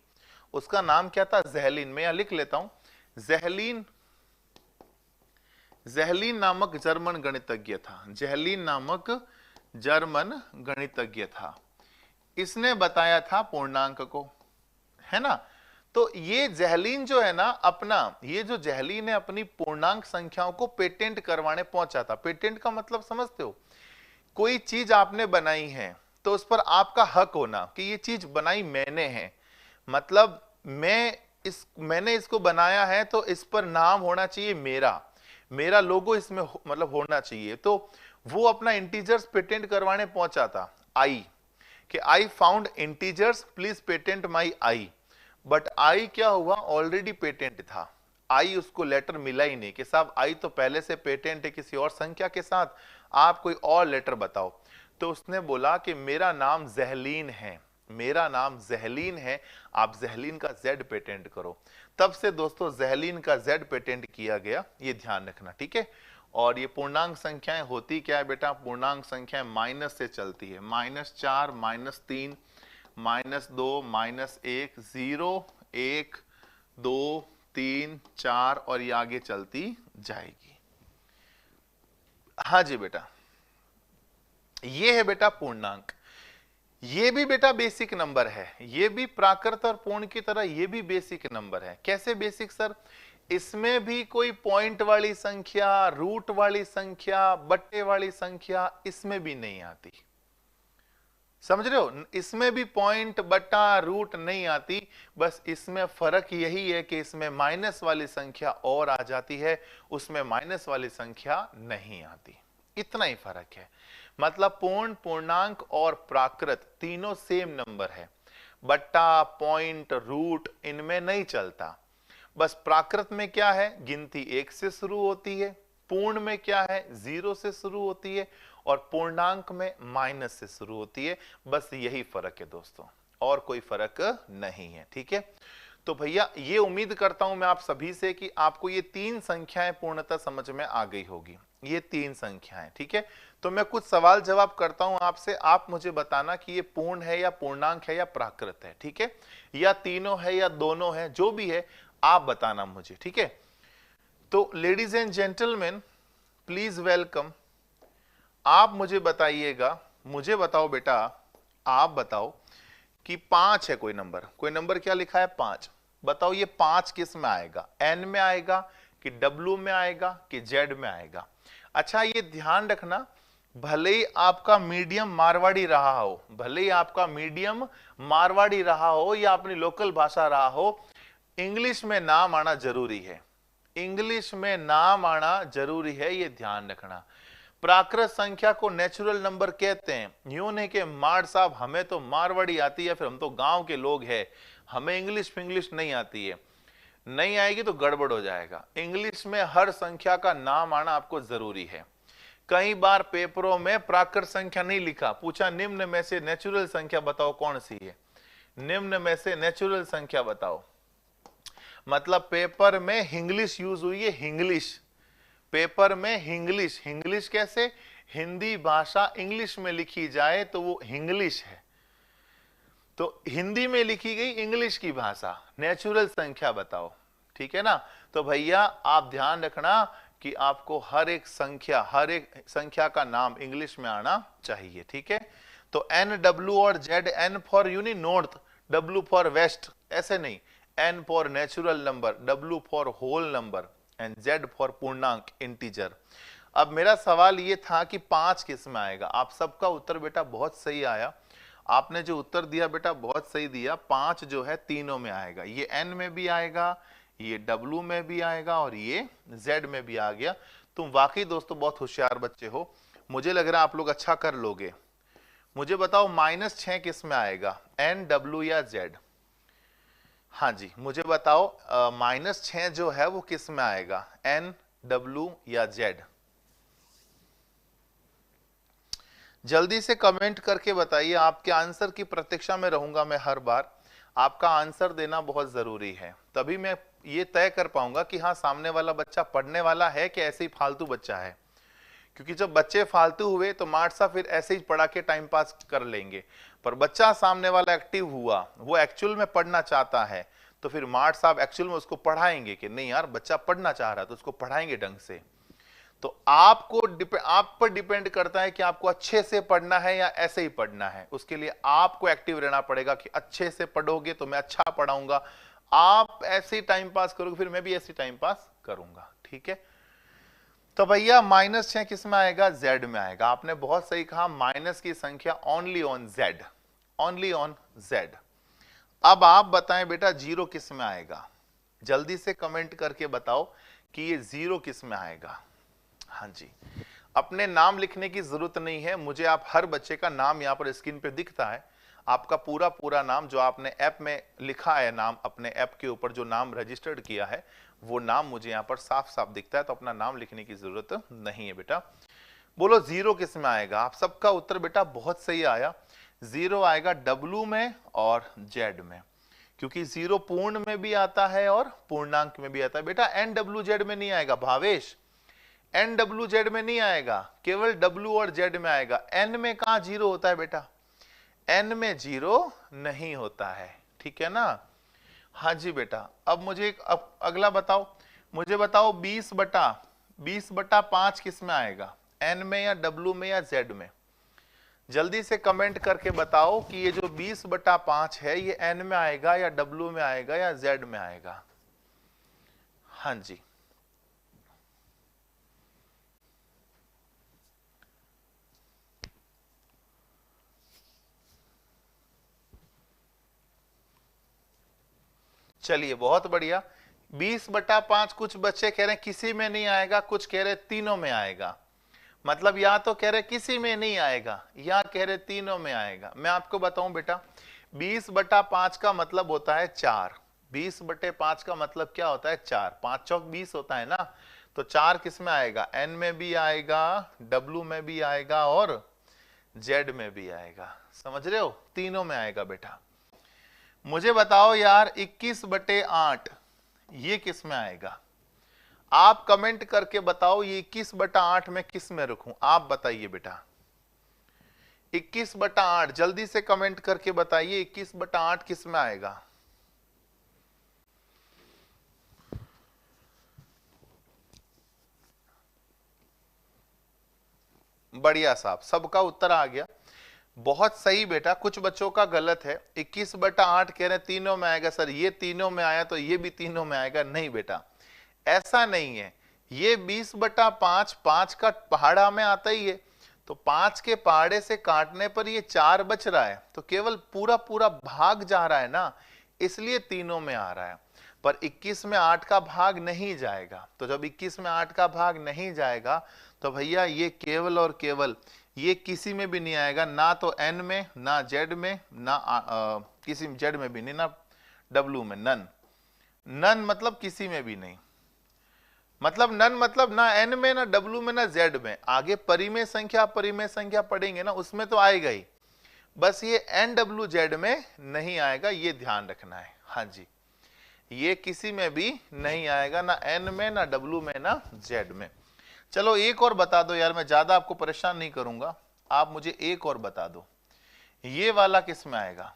उसका नाम क्या था? ज़हलीन। मैं यहां लिख लेता हूं ज़हलीन। ज़हलीन नामक जर्मन गणितज्ञ था। ज़हलीन नामक जर्मन गणितज्ञ था। इसने बताया था पूर्णांक को, है ना। तो ये ज़हलीन जो है ना अपना, ये जो ज़हलीन है अपनी पूर्णांक संख्याओं को पेटेंट करवाने पहुंचा था। पेटेंट का मतलब समझते हो? कोई चीज आपने बनाई है तो उस पर आपका हक होना कि ये चीज बनाई मैंने है, मतलब मैंने इसको बनाया है तो इस पर नाम होना चाहिए मेरा लोगो इसमें मतलब होना चाहिए। तो वो अपना इंटीजर्स पेटेंट करवाने पहुंचा था आई, कि I found integers please patent my I. But I क्या हुआ? ऑलरेडी पेटेंट था। आई उसको लेटर मिला ही नहीं कि साहब आई तो पहले से पेटेंट है किसी और संख्या के साथ, आप कोई और लेटर बताओ। तो उसने बोला कि मेरा नाम ज़हलीन है, मेरा नाम ज़हलीन है, आप ज़हलीन का जेड पेटेंट करो। तब से दोस्तों ज़हलीन का जेड पेटेंट किया गया, ये ध्यान रखना। ठीक है। और ये पूर्णांक संख्याएं होती क्या है बेटा? पूर्णांक संख्याएं माइनस से चलती है। -4, -3, -2, -1, 0, 1, 2, 3, 4 और ये आगे चलती जाएगी। हाँ जी बेटा, ये है बेटा पूर्णांक। ये भी बेटा बेसिक नंबर है, ये भी प्राकृत और पूर्ण की तरह ये भी बेसिक नंबर है। कैसे बेसिक सर? इसमें भी कोई पॉइंट वाली संख्या, रूट वाली संख्या, बट्टे वाली संख्या इसमें भी नहीं आती। समझ रहे हो? इसमें भी पॉइंट, बट्टा, रूट नहीं आती। बस इसमें फर्क यही है कि इसमें माइनस वाली संख्या और आ जाती है, उसमें माइनस वाली संख्या नहीं आती। इतना ही फर्क है। मतलब पूर्ण, पूर्णांक और प्राकृत तीनों सेम नंबर है। बट्टा, पॉइंट, रूट इनमें नहीं चलता। बस प्राकृत में क्या है? गिनती 1 से शुरू होती है। पूर्ण में क्या है? 0 से शुरू होती है। और पूर्णांक में माइनस से शुरू होती है। बस यही फर्क है दोस्तों, और कोई फर्क नहीं है। ठीक है। तो भैया ये उम्मीद करता हूं मैं आप सभी से कि आपको ये 3 संख्याएं पूर्णतः समझ में आ गई होगी। ये 3 संख्याएं। ठीक है। तो मैं कुछ सवाल जवाब करता हूं आपसे, आप मुझे बताना कि ये पूर्ण है या पूर्णांक है या प्राकृत है। ठीक है, या तीनों है या दोनों है, जो भी है आप बताना मुझे। ठीक है। तो ladies and gentleman please welcome. आप मुझे बताइएगा, मुझे बताओ बेटा, आप बताओ कि 5 है कोई नंबर क्या लिखा है? 5। बताओ ये 5 किस में आएगा? एन में आएगा कि डब्ल्यू में आएगा कि जेड में आएगा? अच्छा ये ध्यान रखना, भले ही आपका मीडियम मारवाड़ी रहा हो, भले ही आपका मीडियम मारवाड़ी रहा हो या अपनी लोकल भाषा रहा हो, इंग्लिश में नाम आना जरूरी है। इंग्लिश में नाम आना जरूरी है, ये ध्यान रखना। प्राकृत संख्या को नेचुरल नंबर कहते हैं। यूं नहीं कि मार साहब हमें तो मारवाड़ी आती है, फिर हम तो गांव के लोग हैं, हमें इंग्लिश नहीं आती है। नहीं आएगी तो गड़बड़ हो जाएगा। इंग्लिश में हर संख्या का नाम आना आपको जरूरी है। कई बार पेपरों में प्राकृत संख्या नहीं लिखा, पूछा निम्न में से नेचुरल संख्या बताओ कौन सी है, निम्न में से नेचुरल संख्या बताओ, मतलब पेपर में हिंग्लिश यूज हुई है। हिंग्लिश पेपर में हिंग्लिश, हिंग्लिश कैसे, हिंदी भाषा इंग्लिश में लिखी जाए तो वो हिंग्लिश है, तो हिंदी में लिखी गई इंग्लिश की भाषा, नेचुरल संख्या बताओ, ठीक है ना। तो भैया आप ध्यान रखना कि आपको हर एक संख्या का नाम इंग्लिश में आना चाहिए, ठीक है। तो एन, डब्ल्यू और जेड, एन फॉर यूनि नॉर्थ, डब्ल्यू फॉर वेस्ट, ऐसे नहीं, N for natural number, W for whole number and Z for पूर्णांक इंटीजर। अब मेरा सवाल ये था कि 5 किस में आएगा। आप सबका उत्तर बेटा बहुत सही आया, आपने जो उत्तर दिया बेटा बहुत सही दिया। 5 जो है तीनों में आएगा, ये एन में भी आएगा, ये डब्ल्यू में भी आएगा और ये जेड में भी आ गया। तुम वाकई दोस्तों बहुत होशियार बच्चे हो, मुझे लग रहा है आप लोग अच्छा कर लोगे। मुझे बताओ -6 किस में आएगा, एन, डब्ल्यू या जेड। हाँ जी, मुझे बताओ -6 जो है वो किस में आएगा, एन, डब्ल्यू या जेड। जल्दी से कमेंट करके बताइए, आपके आंसर की प्रतीक्षा में रहूंगा मैं हर बार। आपका आंसर देना बहुत जरूरी है, तभी मैं ये तय कर पाऊंगा कि हाँ सामने वाला बच्चा पढ़ने वाला है कि ऐसे ही फालतू बच्चा है। क्योंकि जब बच्चे फालतू हुए तो मार्ट साहब फिर ऐसे ही पढ़ा के टाइम पास कर लेंगे, पर बच्चा सामने वाला एक्टिव हुआ, वो एक्चुअल में पढ़ना चाहता है, तो फिर मार्ट साहब एक्चुअल में उसको पढ़ाएंगे कि नहीं यार बच्चा पढ़ना चाह रहा है तो उसको पढ़ाएंगे ढंग से। तो आप पर डिपेंड करता है कि आपको अच्छे से पढ़ना है या ऐसे ही पढ़ना है। उसके लिए आपको एक्टिव रहना पड़ेगा कि अच्छे से पढ़ोगे तो मैं अच्छा पढ़ाऊंगा, आप ऐसे ही टाइम पास करोगे फिर मैं भी ऐसे टाइम पास करूंगा, ठीक है। तो भैया -6 किस में आएगा, जेड में आएगा। आपने बहुत सही कहा, माइनस की संख्या only on Z, only on Z. अब आप बताएं बेटा 0 किस में आएगा, जल्दी से कमेंट करके बताओ कि ये 0 किस में आएगा। हाँ जी, अपने नाम लिखने की जरूरत नहीं है मुझे, आप हर बच्चे का नाम यहाँ पर स्क्रीन पे दिखता है, आपका पूरा नाम जो आपने ऐप में लिखा है, नाम अपने ऐप के ऊपर जो नाम रजिस्टर्ड किया है वो नाम मुझे यहाँ पर साफ साफ दिखता है, तो अपना नाम लिखने की जरूरत नहीं है बेटा। बोलो 0 किस में आएगा, आप सबका उत्तर बेटा बहुत सही आया। 0 आएगा डब्ल्यू में और जेड में, क्योंकि 0 पूर्ण में भी आता है और पूर्णांक में भी आता है। बेटा एन, डब्ल्यू, जेड में नहीं आएगा भावेश, एन, डब्ल्यू, जेड में नहीं आएगा, केवल डब्ल्यू और जेड में आएगा। एन में कहां 0 होता है बेटा, एन में 0 नहीं होता है, ठीक है ना। हाँ जी बेटा, अब मुझे अगला बताओ, मुझे बताओ 20/5 किस में आएगा, एन में या डब्ल्यू में या जेड में। जल्दी से कमेंट करके बताओ कि ये जो 20/5 है ये एन में आएगा या डब्ल्यू में आएगा या जेड में आएगा। हाँ जी, चलिए बहुत बढ़िया। 20/5 कुछ बच्चे कह रहे हैं किसी में नहीं आएगा, कुछ कह रहे तीनों में आएगा। मतलब या तो कह रहे किसी में नहीं आएगा या कह रहे तीनों में आएगा। मैं आपको बताऊं बेटा, 20/5 का मतलब होता है 4। 20/5 का मतलब क्या होता है, 4। 5 चौक 20 होता है ना, तो 4 किस में आएगा, एन में भी आएगा, डब्ल्यू में भी आएगा और जेड में भी आएगा। समझ रहे हो, तीनों में आएगा बेटा। मुझे बताओ यार 21/8 ये किस में आएगा, आप कमेंट करके बताओ ये 21/8 में किस में रखूं, आप बताइए बेटा। 21/8 जल्दी से कमेंट करके बताइए 21/8 किस में आएगा। बढ़िया साहब, सबका उत्तर आ गया, बहुत सही बेटा। कुछ बच्चों का गलत है, 21/8 कह रहे तीनों में आएगा। सर ये तीनों में आया तो ये भी तीनों में आएगा, नहीं बेटा ऐसा नहीं है। ये 20/5 5 का पहाड़ा में आता ही है, तो 5 के पहाड़े से काटने पर ये 4 बच रहा है, तो केवल पूरा भाग जा रहा है ना, इसलिए तीनों में आ रहा है। पर 21 में 8 का भाग नहीं जाएगा, तो जब 21 में 8 का भाग नहीं जाएगा तो भैया ये केवल और केवल ये किसी में भी नहीं आएगा, ना तो एन में, ना जेड में, ना किसी जेड में भी नहीं, ना डब्ल्यू में, नन। नन मतलब किसी में भी नहीं, मतलब नन मतलब ना एन में ना डब्ल्यू में ना जेड में। आगे परिमेय संख्या पढ़ेंगे ना, उसमें तो आएगा ही, बस ये एन डब्ल्यू जेड में नहीं आएगा, ये ध्यान रखना है। हाँ जी, ये किसी में भी नहीं आएगा, ना एन में ना डब्ल्यू में ना जेड में। चलो एक और बता दो यार, मैं ज्यादा आपको परेशान नहीं करूंगा, आप मुझे एक और बता दो, ये वाला किस में आएगा?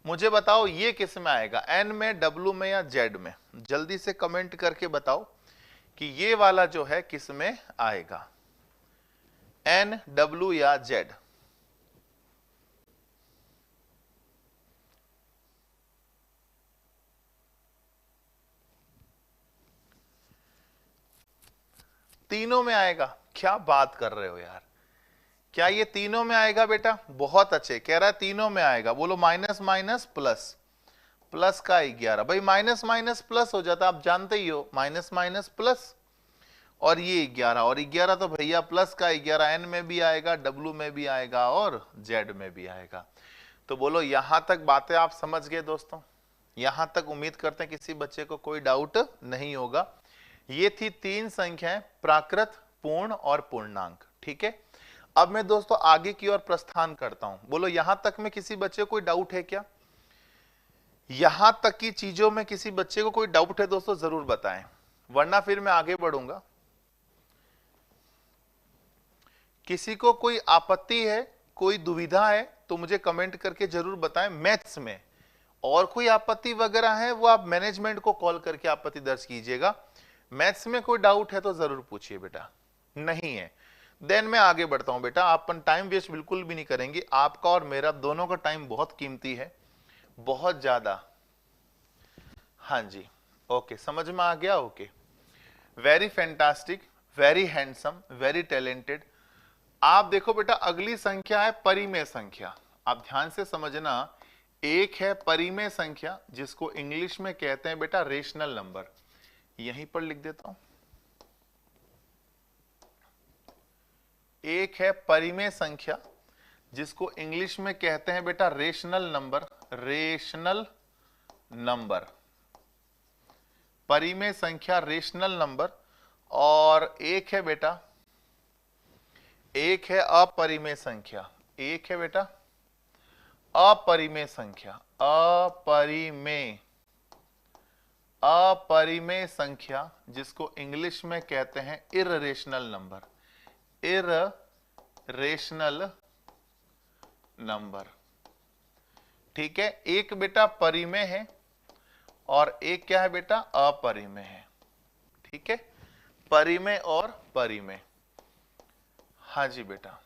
मुझे बताओ ये किस में आएगा, एन में, डब्ल्यू में या जेड में? जल्दी से कमेंट करके बताओ कि ये वाला जो है किस में आएगा, एन, डब्ल्यू या जेड? तीनों में आएगा? क्या बात कर रहे हो यार, क्या ये तीनों में आएगा बेटा? बहुत अच्छे, कह रहा है तीनों में आएगा। बोलो माइनस माइनस प्लस, प्लस का 11। भाई माइनस माइनस प्लस हो जाता, आप जानते ही हो, माइनस माइनस प्लस, और ये 11, और 11 तो भैया प्लस का 11 एन में भी आएगा, डब्ल्यू में भी आएगा और जेड में भी आएगा। तो बोलो यहां तक बातें आप समझ गए दोस्तों? यहां तक उम्मीद करते हैं किसी बच्चे को कोई डाउट नहीं होगा। ये थी 3 संख्याएं, प्राकृत, पूर्ण और पूर्णांक। ठीक है, अब मैं दोस्तों आगे की ओर प्रस्थान करता हूं। बोलो यहां तक में किसी बच्चे को कोई डाउट है क्या? यहां तक की चीजों में किसी बच्चे को कोई डाउट है दोस्तों, जरूर बताएं, वरना फिर मैं आगे बढ़ूंगा। किसी को कोई आपत्ति है, कोई दुविधा है तो मुझे कमेंट करके जरूर बताएं। मैथ्स में और कोई आपत्ति वगैरह है वो आप मैनेजमेंट को कॉल करके आपत्ति दर्ज कीजिएगा। मैथ्स में कोई डाउट है तो जरूर पूछिए बेटा। नहीं है देन मैं आगे बढ़ता हूं बेटा, अपन टाइम वेस्ट बिल्कुल भी नहीं करेंगे, आपका और मेरा दोनों का टाइम बहुत कीमती है, बहुत ज्यादा। हाँ जी, ओके, समझ में आ गया? Okay, very fantastic, very handsome, very talented. आप देखो बेटा, अगली संख्या है परिमेय संख्या। आप ध्यान से समझना, एक है परिमेय संख्या जिसको इंग्लिश में कहते हैं बेटा रेशनल नंबर। यहीं पर लिख देता हूं, एक है परिमेय संख्या जिसको इंग्लिश में कहते हैं बेटा रेशनल नंबर, रेशनल नंबर, परिमेय संख्या रेशनल नंबर। और एक है बेटा, एक है अपरिमेय संख्या, एक है बेटा अपरिमेय संख्या, अपरिमेय, अपरिमेय संख्या जिसको इंग्लिश में कहते हैं इररेशनल नंबर, इररेशनल नंबर। ठीक है, एक बेटा परिमेय है और एक क्या है बेटा अपरिमेय है। ठीक है, परिमेय और परिमेय। हाँ जी बेटा,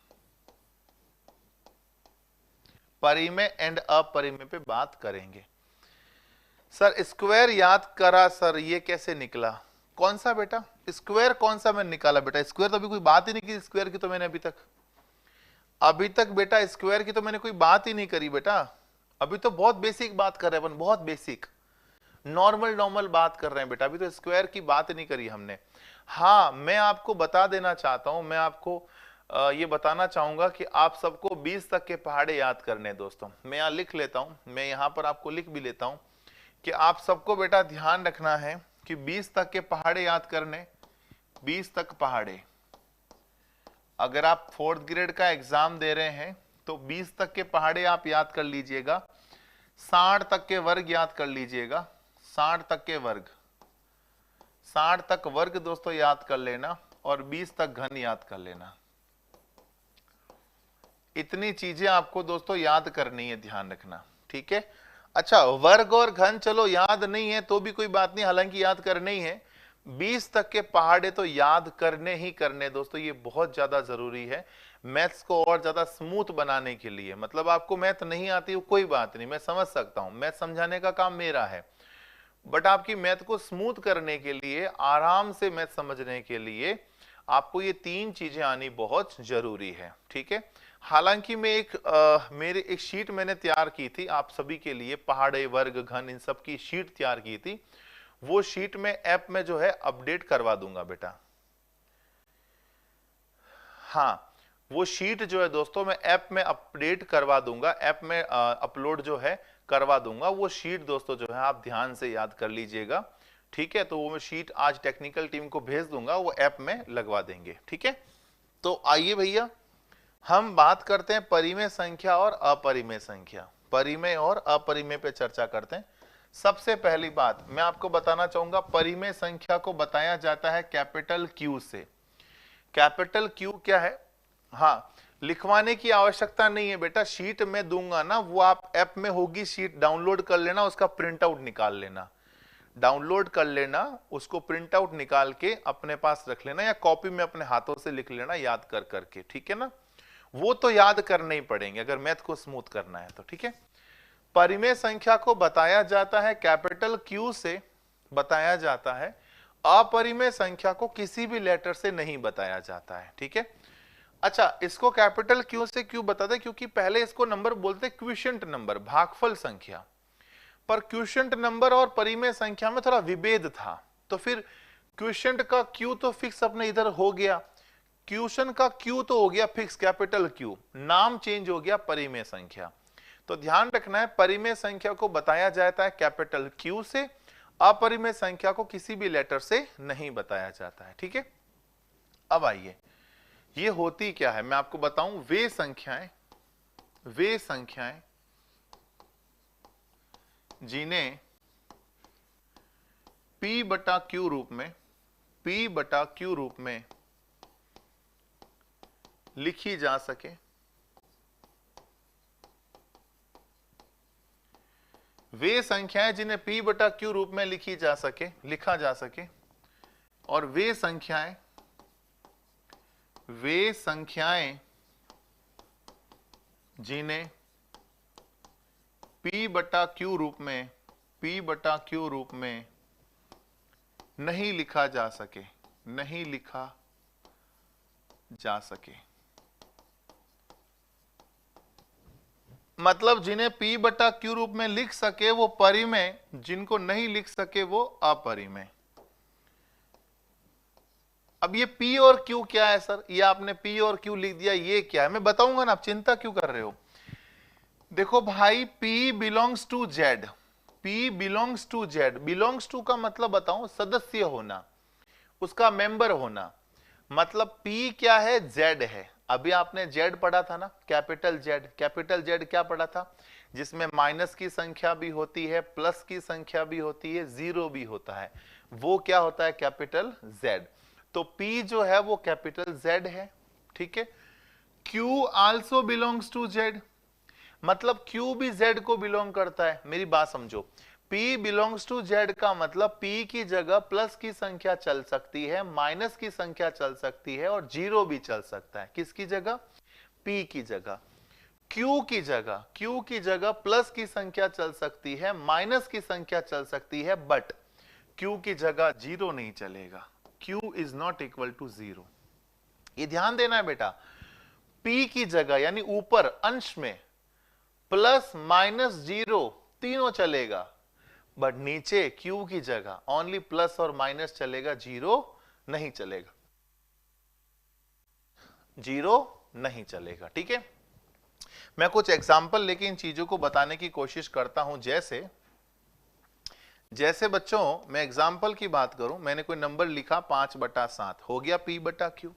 परिमेय एंड अपरिमेय पे बात करेंगे। सर स्क्वायर याद करा सर, ये कैसे निकला? कौन सा बेटा स्क्वायर, कौन सा मैंने निकाला बेटा? स्क्वायर तो अभी कोई बात ही नहीं की स्क्वायर की, तो मैंने अभी तक बेटा स्क्वायर की तो मैंने कोई बात ही नहीं करी बेटा। अभी तो बहुत बेसिक बात कर रहे हैं अपन, बहुत बेसिक नॉर्मल बात कर रहे हैं बेटा, अभी तो स्क्वायर की बात नहीं करी हमने। हाँ, मैं आपको बता देना चाहता हूं, मैं आपको ये बताना चाहूंगा कि आप सबको 20 तक के पहाड़े याद करने हैं दोस्तों। मैं यहां लिख लेता हूं, मैं यहां पर आपको लिख भी लेता हूं कि आप सबको बेटा ध्यान रखना है कि 20 तक के पहाड़े याद करने, 20 तक पहाड़े। अगर आप 4th ग्रेड का एग्जाम दे रहे हैं तो 20 तक के पहाड़े आप याद कर लीजिएगा। 60 तक के वर्ग याद कर लीजिएगा, 60 तक के वर्ग, 60 तक वर्ग दोस्तों याद कर लेना, और 20 तक घन याद कर लेना। इतनी चीजें आपको दोस्तों याद करनी है, ध्यान रखना। ठीक है, अच्छा वर्ग और घन चलो याद नहीं है तो भी कोई बात नहीं, हालांकि याद करने ही है। 20 तक के पहाड़े तो याद करने ही करने दोस्तों, ये बहुत ज्यादा जरूरी है मैथ्स को और ज्यादा स्मूथ बनाने के लिए। मतलब आपको मैथ नहीं आती हो कोई बात नहीं, मैं समझ सकता हूं, मैथ समझाने का काम मेरा है, बट आपकी मैथ को स्मूथ करने के लिए, आराम से मैथ समझने के लिए आपको ये 3 चीजें आनी बहुत जरूरी है। ठीक है, हालांकि मैं मेरे एक शीट मैंने तैयार की थी आप सभी के लिए, पहाड़े वर्ग घन इन सब की शीट तैयार की थी, वो शीट में ऐप में जो है अपडेट करवा दूंगा बेटा। हाँ, वो शीट जो है दोस्तों मैं ऐप में अपडेट करवा दूंगा, ऐप में अपलोड जो है करवा दूंगा। वो शीट दोस्तों जो है आप ध्यान से याद कर लीजिएगा, ठीक है। तो वो मैं शीट आज टेक्निकल टीम को भेज दूंगा, वो ऐप में लगवा देंगे, ठीक है। तो आइए भैया हम बात करते हैं परिमेय संख्या और अपरिमेय संख्या, परिमेय और अपरिमेय पे चर्चा करते हैं। सबसे पहली बात मैं आपको बताना चाहूंगा, परिमेय संख्या को बताया जाता है कैपिटल क्यू से। कैपिटल क्यू क्या है? हाँ, लिखवाने की आवश्यकता नहीं है बेटा, शीट में दूंगा ना, वो आप ऐप में होगी शीट, डाउनलोड कर लेना, उसका प्रिंट आउट निकाल लेना, डाउनलोड कर लेना, उसको प्रिंट आउट निकाल के अपने पास रख लेना, या कॉपी में अपने हाथों से लिख लेना याद कर करके, ठीक है ना। वो तो याद करने ही पड़ेंगे अगर मैथ को स्मूथ करना है तो, ठीक है। परिमेय संख्या को बताया जाता है कैपिटल क्यू से बताया जाता है, अपरिमेय संख्या को किसी भी लेटर से नहीं बताया जाता है, ठीक है। अच्छा, इसको कैपिटल क्यू से क्यों बताते हैं? क्योंकि पहले इसको नंबर बोलते क्विशेंट नंबर, भागफल संख्या, पर क्विशेंट नंबर और परिमेय संख्या में थोड़ा विभेद था, तो फिर क्विशेंट का क्यू तो फिक्स अपने इधर हो गया, क्वेश्चन का क्यू तो हो गया फिक्स कैपिटल क्यू, नाम चेंज हो गया परिमेय संख्या। तो ध्यान रखना है, परिमेय संख्या को बताया जाता है कैपिटल क्यू से, अपरिमेय संख्या को किसी भी लेटर से नहीं बताया जाता है, ठीक है। अब आइए, ये होती क्या है मैं आपको बताऊं। वे संख्याएं जिन्हें P बटा Q रूप में लिखी जा सके, वे संख्याएं जिन्हें P बटा Q रूप में लिखा जा सके, और वे संख्याएं जिन्हें P बटा Q रूप में नहीं लिखा जा सके, मतलब जिन्हें P बटा Q रूप में लिख सके वो परिमेय, जिनको नहीं लिख सके वो अपरिमेय। अब ये P और Q क्या है सर? ये आपने P और Q लिख दिया, ये क्या है मैं बताऊंगा ना, आप चिंता क्यों कर रहे हो। देखो भाई, P belongs to Z, belongs to का मतलब बताऊं, सदस्य होना, उसका मेंबर होना, मतलब P क्या है? Z है। अभी आपने Z पढ़ा था ना, कैपिटल Z क्या पढ़ा था? जिसमें माइनस की संख्या भी होती है, प्लस की संख्या भी होती है, जीरो भी होता है, वो क्या होता है? Capital Z। तो P जो है वो कैपिटल Z है, ठीक है। Q also belongs to Z, मतलब Q भी Z को बिलोंग करता है। मेरी बात समझो, P बिलोंग्स टू Z का मतलब P की जगह प्लस की संख्या चल सकती है, माइनस की संख्या चल सकती है, और जीरो भी चल सकता है। किसकी जगह? P की जगह। Q की जगह प्लस की संख्या चल सकती है, माइनस की संख्या चल सकती है, बट Q की जगह जीरो नहीं चलेगा। Q is not equal to zero, ये ध्यान देना है बेटा। P की जगह यानी ऊपर अंश में प्लस माइनस जीरो तीनों चलेगा, बट नीचे Q की जगह ओनली प्लस और माइनस चलेगा, जीरो नहीं चलेगा, ठीक है। मैं कुछ एग्जाम्पल लेके इन चीजों को बताने की कोशिश करता हूं। जैसे बच्चों, मैं एग्जाम्पल की बात करूं, मैंने कोई नंबर लिखा 5/7, हो गया P बटा Q।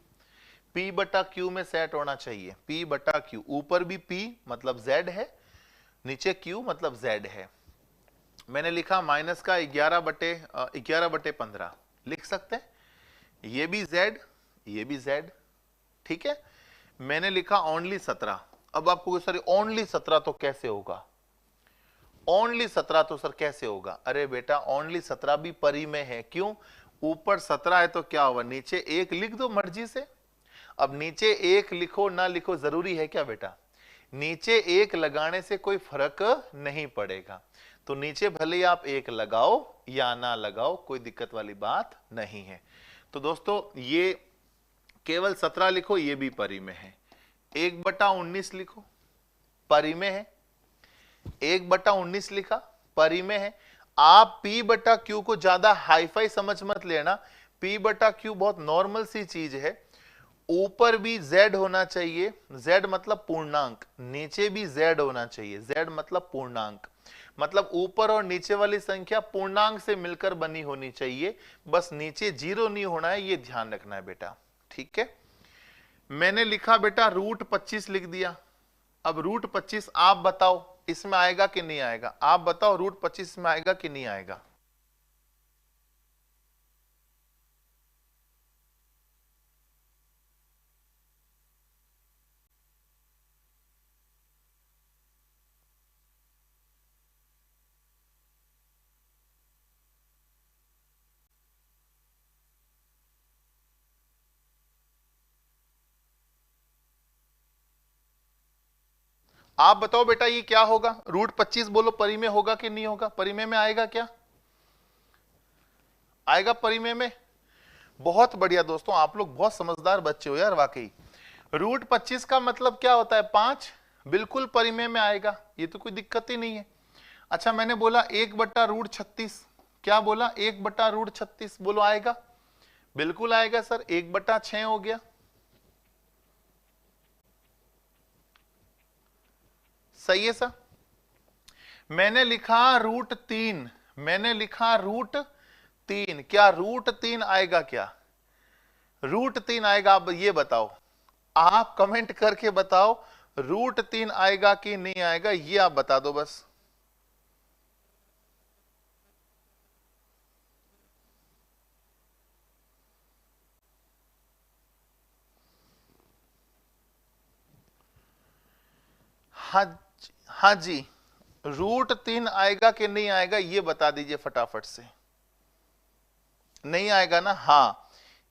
P बटा Q में सेट होना चाहिए, P बटा Q, ऊपर भी P मतलब Z है, नीचे Q मतलब Z है। मैंने लिखा माइनस का 11/15, लिख सकते हैं, ये भी Z, ठीक है। मैंने लिखा ओनली 17, अब आपको सर ओनली 17 तो कैसे होगा? ओनली 17 तो सर कैसे होगा? अरे बेटा, ओनली 17 भी परिमेय है। क्यों? ऊपर 17 है तो क्या होगा? नीचे 1 लिख दो मर्जी से। अब नीचे 1 लिखो ना लिखो जरूरी है क्या बेटा? नीचे 1 लगाने से कोई फर्क नहीं पड़ेगा, तो नीचे भले ही आप 1 लगाओ या ना लगाओ, कोई दिक्कत वाली बात नहीं है। तो दोस्तों, ये केवल 17 लिखो, ये भी परिमेय है। 1/19 लिखो, परिमेय है। 1/19 लिखा, परिमेय है। आप P बटा Q को ज्यादा हाईफाई समझ मत लेना, P बटा Q बहुत नॉर्मल सी चीज है। ऊपर भी z होना चाहिए, z मतलब पूर्णांक, नीचे भी z होना चाहिए, z मतलब पूर्णांक, मतलब ऊपर और नीचे वाली संख्या पूर्णांक से मिलकर बनी होनी चाहिए, बस नीचे 0 नहीं होना है, ये ध्यान रखना है बेटा। ठीक है, मैंने लिखा बेटा √25 लिख दिया। अब √25 आप बताओ इसमें आएगा कि नहीं आएगा, आप बताओ √25 में आएगा कि नहीं आएगा। आप बताओ बेटा ये क्या होगा, √25 बोलो परिमेय होगा कि नहीं होगा, परिमेय में आएगा क्या, आएगा परिमेय में। बहुत बढ़िया दोस्तों, आप लोग बहुत समझदार बच्चे हो यार वाकई। √25 का मतलब क्या होता है 5, बिल्कुल परिमेय में आएगा, ये तो कोई दिक्कत ही नहीं है। अच्छा मैंने बोला 1/√36, क्या बोला 1/√36, बोलो आएगा, बिल्कुल आएगा सर, 1/6 हो गया, सही है सर। मैंने लिखा √3, मैंने लिखा √3, क्या √3 आएगा, क्या √3 आएगा, आप ये बताओ, आप कमेंट करके बताओ √3 आएगा कि नहीं आएगा, ये आप बता दो बस। हाँ जी, √3 आएगा कि नहीं आएगा ये बता दीजिए फटाफट से। नहीं आएगा ना, हाँ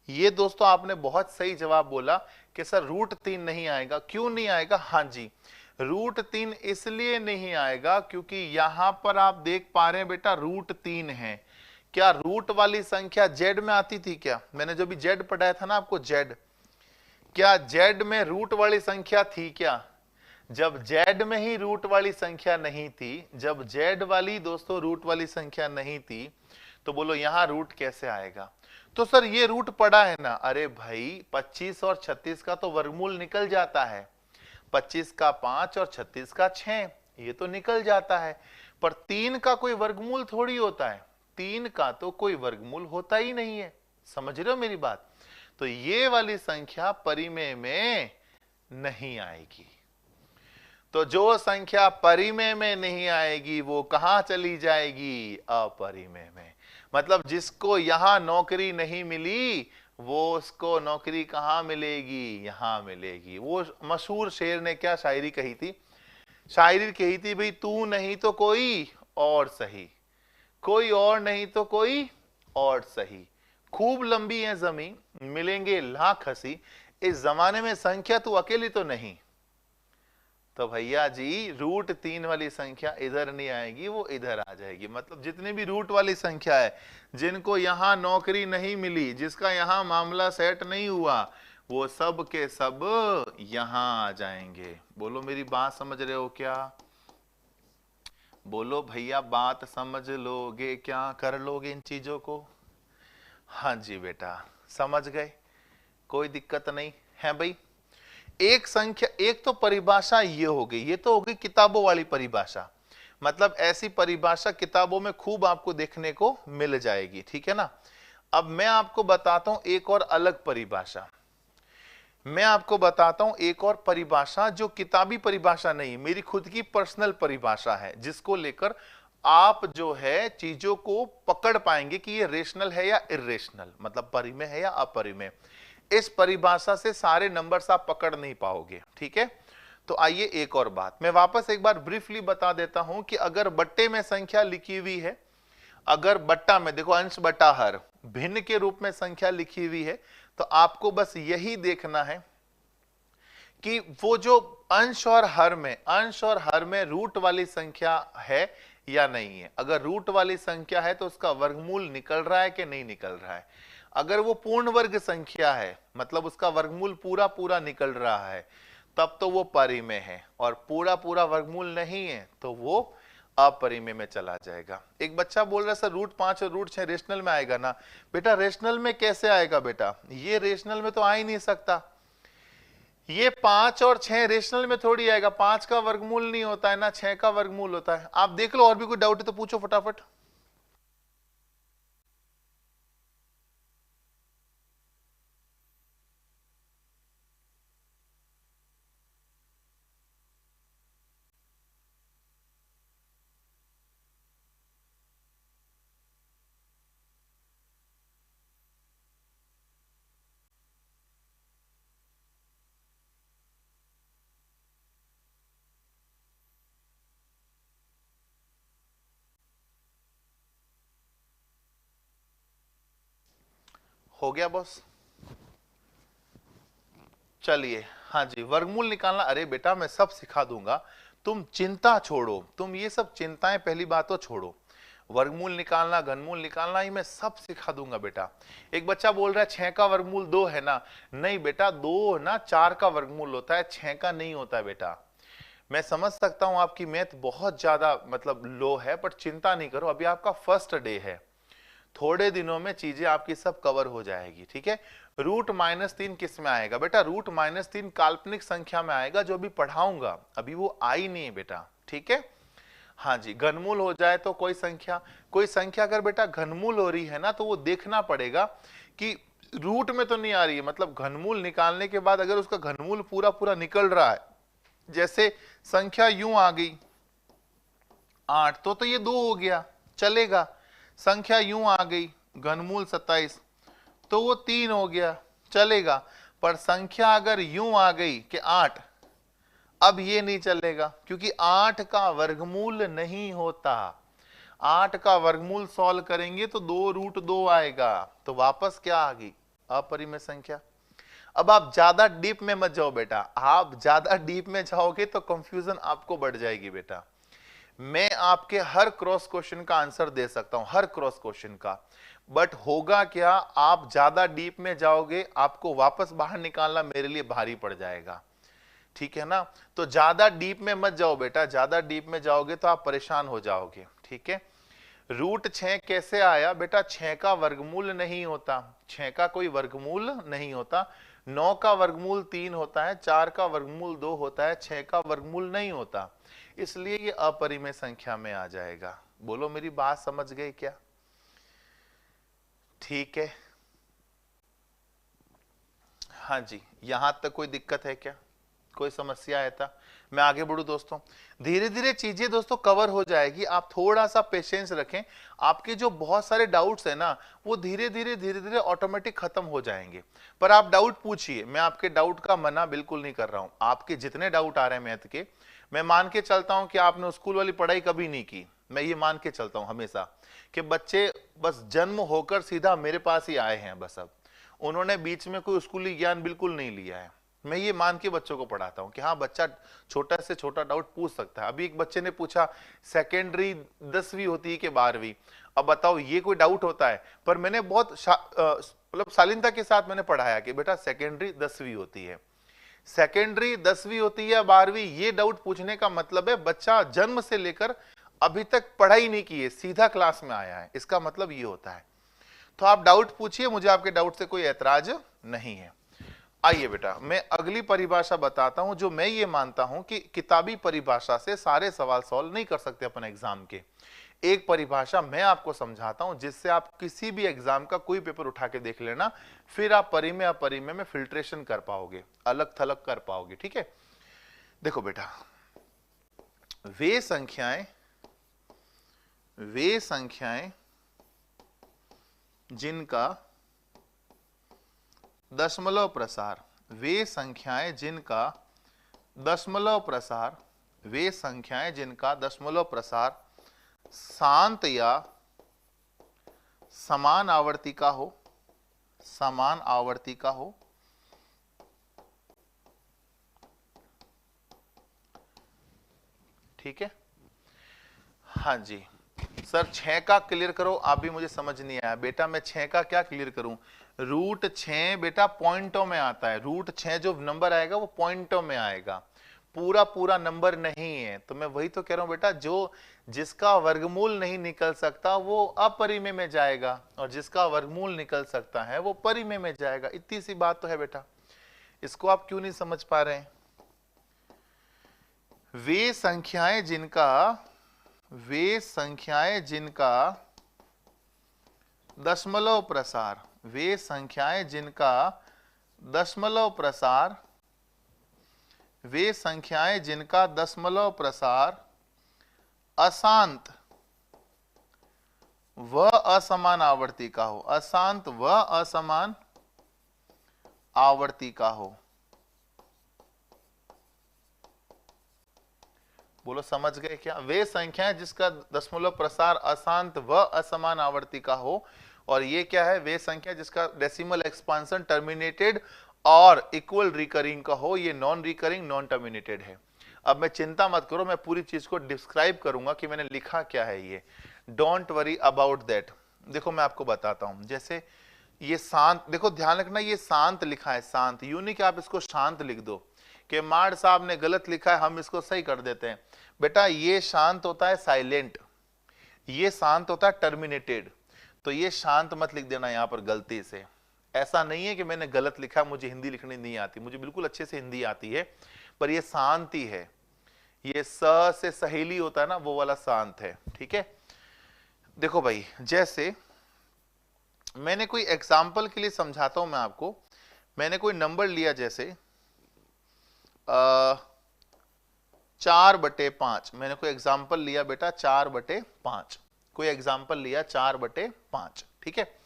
ये दोस्तों आपने बहुत सही जवाब बोला कि सर √3 नहीं आएगा। क्यों नहीं आएगा, हाँ जी √3 इसलिए नहीं आएगा क्योंकि यहां पर आप देख पा रहे हैं बेटा √3 है। क्या रूट वाली संख्या जेड में आती थी क्या, मैंने जो भी जेड पढ़ाया था ना आपको जेड, क्या जेड में रूट वाली संख्या थी क्या, जब जेड में ही रूट वाली संख्या नहीं थी, जब जेड वाली दोस्तों रूट वाली संख्या नहीं थी, तो बोलो यहां रूट कैसे आएगा। तो सर ये रूट पड़ा है ना, अरे भाई 25 और 36 का तो वर्गमूल निकल जाता है, 25 का 5 और 36 का 6, ये तो निकल जाता है, पर 3 का कोई वर्गमूल थोड़ी होता है, 3 का तो कोई वर्गमूल होता ही नहीं है, समझ रहे हो मेरी बात। तो ये वाली संख्या परिमेय में नहीं आएगी। तो जो संख्या परिमेय में नहीं आएगी वो कहां चली जाएगी, अपरिमेय में। मतलब जिसको यहां नौकरी नहीं मिली वो उसको नौकरी कहां मिलेगी, यहां मिलेगी। वो मशहूर शेर ने क्या शायरी कही थी, शायरी कही थी भाई, तू नहीं तो कोई और सही, कोई और नहीं तो कोई और सही, खूब लंबी है जमीन मिलेंगे लाख हंसी, इस जमाने में संख्या तू अकेली तो नहीं। तो भैया जी √3 वाली संख्या इधर नहीं आएगी, वो इधर आ जाएगी। मतलब जितनी भी रूट वाली संख्या है, जिनको यहां नौकरी नहीं मिली, जिसका यहां मामला सेट नहीं हुआ, वो सब के सब यहां आ जाएंगे। बोलो मेरी बात समझ रहे हो क्या, बोलो भैया बात समझ लोगे क्या, कर लोगे इन चीजों को। हाँ जी बेटा समझ गए, कोई दिक्कत नहीं है भाई। एक संख्या, एक तो परिभाषा ये हो गई, ये तो हो गई किताबों वाली परिभाषा, मतलब ऐसी परिभाषा किताबों में खूब आपको देखने को मिल जाएगी, ठीक है ना। अब मैं आपको बताता हूं एक और अलग परिभाषा, मैं आपको बताता हूं एक और परिभाषा जो किताबी परिभाषा नहीं, मेरी खुद की पर्सनल परिभाषा है, जिसको लेकर आप जो है चीजों को पकड़ पाएंगे कि ये रेशनल है या इरेशनल, मतलब परिमेय है या अपरिमेय। इस परिभाषा से सारे नंबर्स आप पकड़ नहीं पाओगे, ठीक है। तो आइए एक और बात मैं वापस एक बार ब्रीफली बता देता हूं कि अगर बट्टे में संख्या लिखी हुई है, अगर बट्टा में देखो अंश बटा हर भिन्न के रूप में संख्या लिखी हुई है, तो आपको बस यही देखना है कि वो जो अंश और हर में रूट वाली संख्या है या नहीं है। अगर रूट वाली संख्या है तो उसका वर्गमूल निकल रहा है कि नहीं निकल रहा है। अगर वो पूर्ण वर्ग संख्या है, मतलब उसका वर्गमूल पूरा पूरा निकल रहा है, तब तो वो परिमेय है, और पूरा पूरा वर्गमूल नहीं है तो वो अपरिमेय में चला जाएगा। एक बच्चा बोल रहा है सर √5 और √6 रेशनल में आएगा ना, बेटा रेशनल में कैसे आएगा बेटा, ये रेशनल में तो आ ही नहीं सकता। ये 5 और 6 रेशनल में थोड़ी आएगा, 5 का वर्गमूल नहीं होता है ना 6 का वर्गमूल होता है। आप देख लो, और भी कोई डाउट है तो पूछो फटाफट। हो गया बॉस? चलिए, हाँ जी, वर्गमूल निकालना, अरे बेटा मैं सब सिखा दूंगा, तुम चिंता छोड़ो, तुम ये सब चिंताएं पहली बात तो छोड़ो। वर्गमूल निकालना, घनमूल निकालना, ही मैं सब सिखा दूंगा बेटा। एक बच्चा बोल रहा है 6 का वर्गमूल 2 है ना, नहीं बेटा 2 ना 4 का वर्गमूल होता है, 6 का नहीं होता है बेटा। मैं समझ सकता हूं आपकी मैथ बहुत ज्यादा मतलब लो है, पर चिंता नहीं करो, अभी आपका फर्स्ट डे है, थोड़े दिनों में चीजें आपकी सब कवर हो जाएगी, ठीक है। √-3 किस में आएगा बेटा? √-3 काल्पनिक संख्या में आएगा, जो अभी पढ़ाऊंगा, अभी वो आई नहीं है बेटा, ठीक है। हाँ जी, घनमूल हो जाए तो कोई संख्या अगर बेटा घनमूल हो रही है ना, तो वो देखना पड़ेगा कि रूट में तो नहीं आ रही है, मतलब घनमूल निकालने के बाद अगर उसका घनमूल पूरा पूरा निकल रहा है, जैसे संख्या यूं आ गई 8, तो ये 2 हो गया, चलेगा। संख्या यूं आ गई घनमूल 27, तो वो 3 हो गया, चलेगा। पर संख्या अगर यूं आ गई कि 8, अब ये नहीं चलेगा, क्योंकि 8 का वर्गमूल नहीं होता। 8 का वर्गमूल सॉल्व करेंगे तो 2√2 आएगा, तो वापस क्या आ गई? अपरिमेय संख्या। अब आप ज्यादा डीप में मत जाओ बेटा, आप ज्यादा डीप में जाओगे तो कंफ्यूजन आपको बढ़ जाएगी बेटा। मैं आपके हर क्रॉस क्वेश्चन का आंसर दे सकता हूं, हर क्रॉस क्वेश्चन का, बट होगा क्या, आप ज्यादा डीप में जाओगे, आपको वापस बाहर निकालना मेरे लिए भारी पड़ जाएगा, ठीक है ना। तो ज्यादा डीप में मत जाओ बेटा, ज्यादा डीप में जाओगे तो आप परेशान हो जाओगे, ठीक है। √6 कैसे आया बेटा? 6 का वर्गमूल नहीं होता, 6 का कोई वर्गमूल नहीं होता। 9 का वर्गमूल 3 होता है, 4 का वर्गमूल 2 होता है, 6 का वर्गमूल नहीं होता, इसलिए ये अपरिमेय संख्या में आ जाएगा। बोलो मेरी बात समझ गए क्या? ठीक है, हाँ जी, यहां तक कोई दिक्कत है क्या? कोई समस्या है? था मैं आगे बढ़ू दोस्तों, धीरे धीरे चीजें दोस्तों कवर हो जाएगी, आप थोड़ा सा पेशेंस रखें। आपके जो बहुत सारे डाउट्स है ना, वो धीरे धीरे ऑटोमेटिक खत्म हो जाएंगे। पर आप डाउट पूछिए, मैं आपके डाउट का मना बिल्कुल नहीं कर रहा हूं। आपके जितने डाउट आ रहे हैं मैथ के, मैं मान के चलता हूं कि आपने स्कूल वाली पढ़ाई कभी नहीं की, मैं ये मान के चलता हूं हमेशा कि बच्चे बस जन्म होकर सीधा मेरे पास ही आए हैं, बस अब उन्होंने बीच में कोई स्कूली ज्ञान बिल्कुल नहीं लिया है। मैं ये मान के बच्चों को पढ़ाता हूँ कि हाँ बच्चा छोटा से छोटा डाउट पूछ सकता है। अभी एक बच्चे ने पूछा सेकेंडरी 10वीं होती है कि 12वीं, अब बताओ ये कोई डाउट होता है? पर मैंने बहुत मतलब शालीनता के साथ मैंने पढ़ाया कि बेटा सेकेंडरी 10वीं होती है, सेकेंडरी 10वीं होती है या 12वीं, ये डाउट पूछने का मतलब है बच्चा जन्म से लेकर अभी तक पढ़ाई नहीं की है, सीधा क्लास में आया है, इसका मतलब ये होता है। तो आप डाउट पूछिए, मुझे आपके डाउट से कोई ऐतराज नहीं है। आइए बेटा, मैं अगली परिभाषा बताता हूं, जो मैं ये मानता हूं कि किताबी परिभाषा से सारे सवाल सॉल्व नहीं कर सकते अपन एग्जाम के। एक परिभाषा मैं आपको समझाता हूं, जिससे आप किसी भी एग्जाम का कोई पेपर उठा के देख लेना, फिर आप परिमेय अपरिमेय में फिल्ट्रेशन कर पाओगे, अलग थलग कर पाओगे, ठीक है। देखो बेटा, वे संख्याएं जिनका दशमलव प्रसार, वे संख्याएं जिनका दशमलव प्रसार शांत या समान आवर्ती का हो, ठीक है। हाँ जी सर, 6 का क्लियर करो, आप भी, मुझे समझ नहीं आया बेटा, मैं 6 का क्या क्लियर करूं? √6 बेटा पॉइंटों में आता है, √6 जो नंबर आएगा वो पॉइंटों में आएगा, पूरा नंबर नहीं है। तो मैं वही तो कह रहा हूं बेटा, जो जिसका वर्गमूल नहीं निकल सकता वो अपरिमेय में जाएगा, और जिसका वर्गमूल निकल सकता है वो परिमेय में जाएगा, इतनी सी बात तो है बेटा, इसको आप क्यों नहीं समझ पा रहे हैं? वे संख्याएं जिनका दशमलव प्रसार, वे संख्याएं जिनका दशमलव प्रसार, वे संख्याएं जिनका दशमलव प्रसार अशांत व असमान आवर्ती का हो, अशांत व असमान आवर्ती का हो। बोलो समझ गए क्या? वे संख्याएं जिसका दशमलव प्रसार अशांत व असमान आवर्ती का हो, और ये क्या है? वे संख्या जिसका डेसिमल एक्सपांशन टर्मिनेटेड और इक्वल रिकरिंग का हो। ये नॉन रिकरिंग नॉन टर्मिनेटेड है। अब मैं चिंता मत करो, मैं पूरी चीज को डिस्क्राइब करूंगा कि मैंने लिखा क्या है। ये डोंट वरी अबाउट दैट। देखो मैं आपको बताता हूं, जैसे ये शांत, देखो ध्यान रखना ये शांत लिखा है, शांत, यूं नहीं कि आप इसको शांत लिख दो कि माड़ साहब ने गलत लिखा है हम इसको सही कर देते हैं। बेटा ये शांत होता है साइलेंट, ये शांत होता है टर्मिनेटेड। तो ये शांत मत लिख देना यहां पर गलती से। ऐसा नहीं है कि मैंने गलत लिखा, मुझे हिंदी लिखनी नहीं आती, मुझे बिल्कुल अच्छे से हिंदी आती है, पर ये शांति है। ये स से सहेली होता है ना, वो वाला शांत है। ठीक है, देखो भाई, जैसे मैंने कोई एग्जाम्पल के लिए समझाता हूं मैं आपको। मैंने कोई नंबर लिया, जैसे 4/5। मैंने कोई एग्जाम्पल लिया बेटा 4/5, कोई एग्जाम्पल लिया 4/5। ठीक है,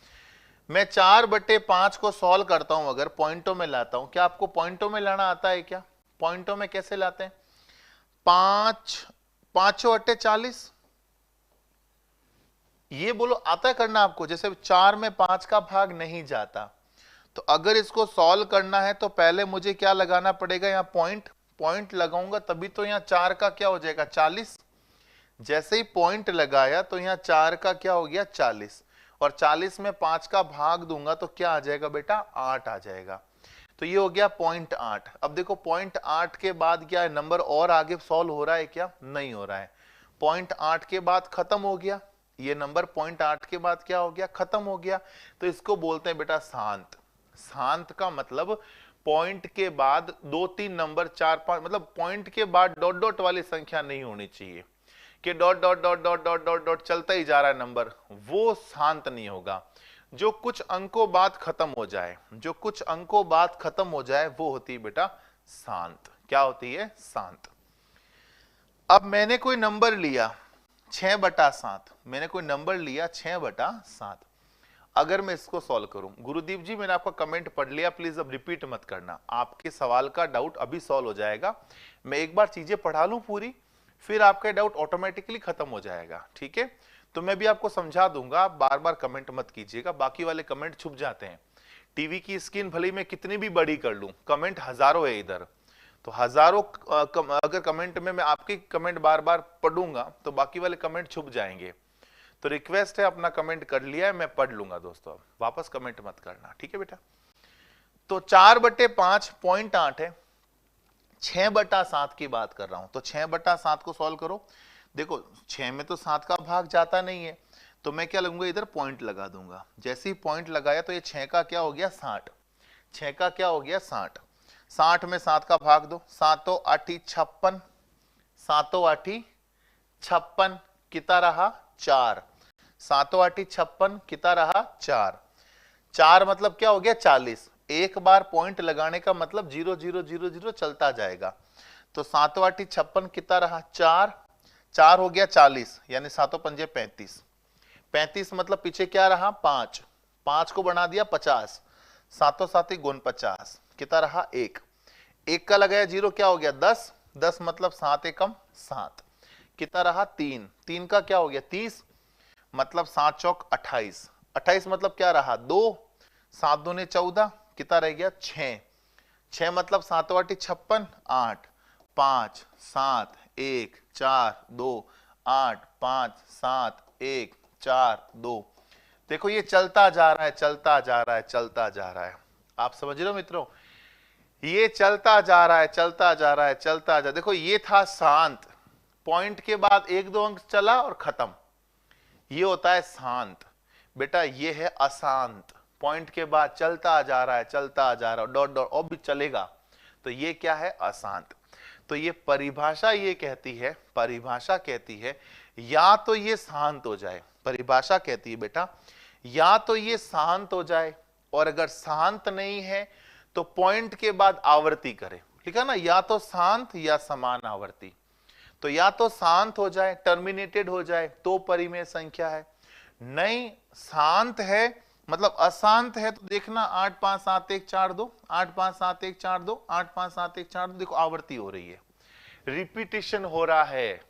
मैं 4/5 को सॉल्व करता हूं, अगर पॉइंटों में लाता हूं। क्या आपको पॉइंटों में लाना आता है क्या? पॉइंटों में कैसे लाते हैं? 5×5=40। ये बोलो आता है करना आपको? जैसे 4 में 5 का भाग नहीं जाता, तो अगर इसको सॉल्व करना है तो पहले मुझे क्या लगाना पड़ेगा? यहाँ पॉइंट लगाऊंगा तभी तो यहाँ 4 का क्या हो जाएगा? 40। जैसे ही पॉइंट लगाया तो यहाँ 4 का क्या हो गया? 40। और 40 में 5 का भाग दूंगा तो क्या आ जाएगा बेटा? 8 आ जाएगा। तो ये हो गया 0.8। अब देखो 0.8 के बाद क्या है? नंबर और आगे सॉल्व हो रहा है क्या? नहीं हो रहा है। 0.8 के बाद खत्म हो गया ये नंबर। 0.8 के बाद क्या हो गया? खत्म हो गया। तो इसको बोलते हैं बेटा शांत। शांत का मतलब पॉइंट के बाद 2-3 नंबर, 4-5, मतलब पॉइंट के बाद डॉट डॉट वाली संख्या नहीं होनी चाहिए कि dot dot dot dot dot dot dot चलता ही जा रहा है नंबर, वो शांत नहीं होगा। जो कुछ अंकों बाद खत्म हो जाए, जो कुछ अंकों बाद खत्म हो जाए, वो होती है बेटा शांत। क्या होती है? शांत। अब मैंने कोई नंबर लिया 6/7, मैंने कोई नंबर लिया 6/7। अगर मैं इसको सॉल्व करूं, गुरुदीप जी मैंने आपका कमेंट पढ़ लिया, प्लीज अब रिपीट मत करना, आपके सवाल का डाउट अभी सॉल्व हो जाएगा। मैं एक बार चीजें पढ़ा लूं पूरी, फिर आपका डाउट ऑटोमेटिकली खत्म हो जाएगा। ठीक है, तो मैं भी आपको समझा दूंगा, आप बार बार कमेंट मत कीजिएगा, बाकी वाले कमेंट छुप जाते हैं। टीवी की स्क्रीन भले मैं कितनी भी बड़ी कर लूं, कमेंट हजारों है इधर, तो हजारों अगर कमेंट में मैं आपकी कमेंट बार बार पढ़ूंगा तो बाकी वाले कमेंट छुप जाएंगे। तो रिक्वेस्ट है, अपना कमेंट कर लिया है, मैं पढ़ लूंगा दोस्तों, वापस कमेंट मत करना। ठीक है बेटा, तो 4/5 0.8 है। 6/7 की बात कर रहा हूं, तो 6/7 को सॉल्व करो। देखो 6 में तो 7 का भाग जाता नहीं है, तो मैं क्या लगूंगा? इधर पॉइंट लगा दूंगा। जैसे ही पॉइंट लगाया तो ये 6 का क्या हो गया? 60। 6 का क्या हो गया? 60। 60 में 7 का भाग दो, 7 8 56, 7 8 56, कितना रहा? 4। 7 8 56, कितना रहा? 4। 4 मतलब क्या हो गया? 40। एक बार पॉइंट लगाने का मतलब 0 0 0 0 चलता जाएगा। तो 7 8 56, कितना रहा? 4। 4 हो गया 40, यानी 7 5 35। 35 मतलब पीछे क्या रहा? 5। 5 को बना दिया 50। 7 7 49, कितना रहा? 1। 1 का लगाया 0, क्या हो गया? 10। 10 मतलब 7 एकम 7, कितना रहा? 3। 3 का क्या हो गया? 30, मतलब 7 चौक 28। 28 मतलब क्या रहा? 2। 7 दूने 14, कितना रह गया? 6। 6 मतलब 7 8 56, 8, 5 7 1 4 2 8 5 7 1 4 2। देखो ये चलता जा रहा है, चलता जा रहा है, चलता जा रहा है। आप समझ रहे हो मित्रों? ये चलता जा रहा है, चलता जा रहा है, चलता जा। देखो ये था शांत, पॉइंट के बाद 1-2 अंक चला और खत्म, ये होता है शांत। बेटा ये है अशांत, पॉइंट के बाद चलता जा रहा है, चलता जा रहा है, डॉट डॉट और भी चलेगा, तो ये क्या है? अशांत। तो ये परिभाषा ये कहती है, परिभाषा कहती है या तो ये शांत हो जाए, परिभाषा कहती है बेटा या तो ये शांत हो जाए, और अगर शांत नहीं है तो पॉइंट के बाद आवर्ती करे, लिखा ना, या तो शांत या समान आवर्ती। तो या तो शांत हो जाए, टर्मिनेटेड हो जाए तो परिमेय संख्या है, नहीं शांत है मतलब अशांत है तो देखना 8 5 7 1 4 2, 8 5 7 1 4 2, 8 5 7 1 4 2, देखो आवर्ती हो रही है, रिपीटिशन हो रहा है,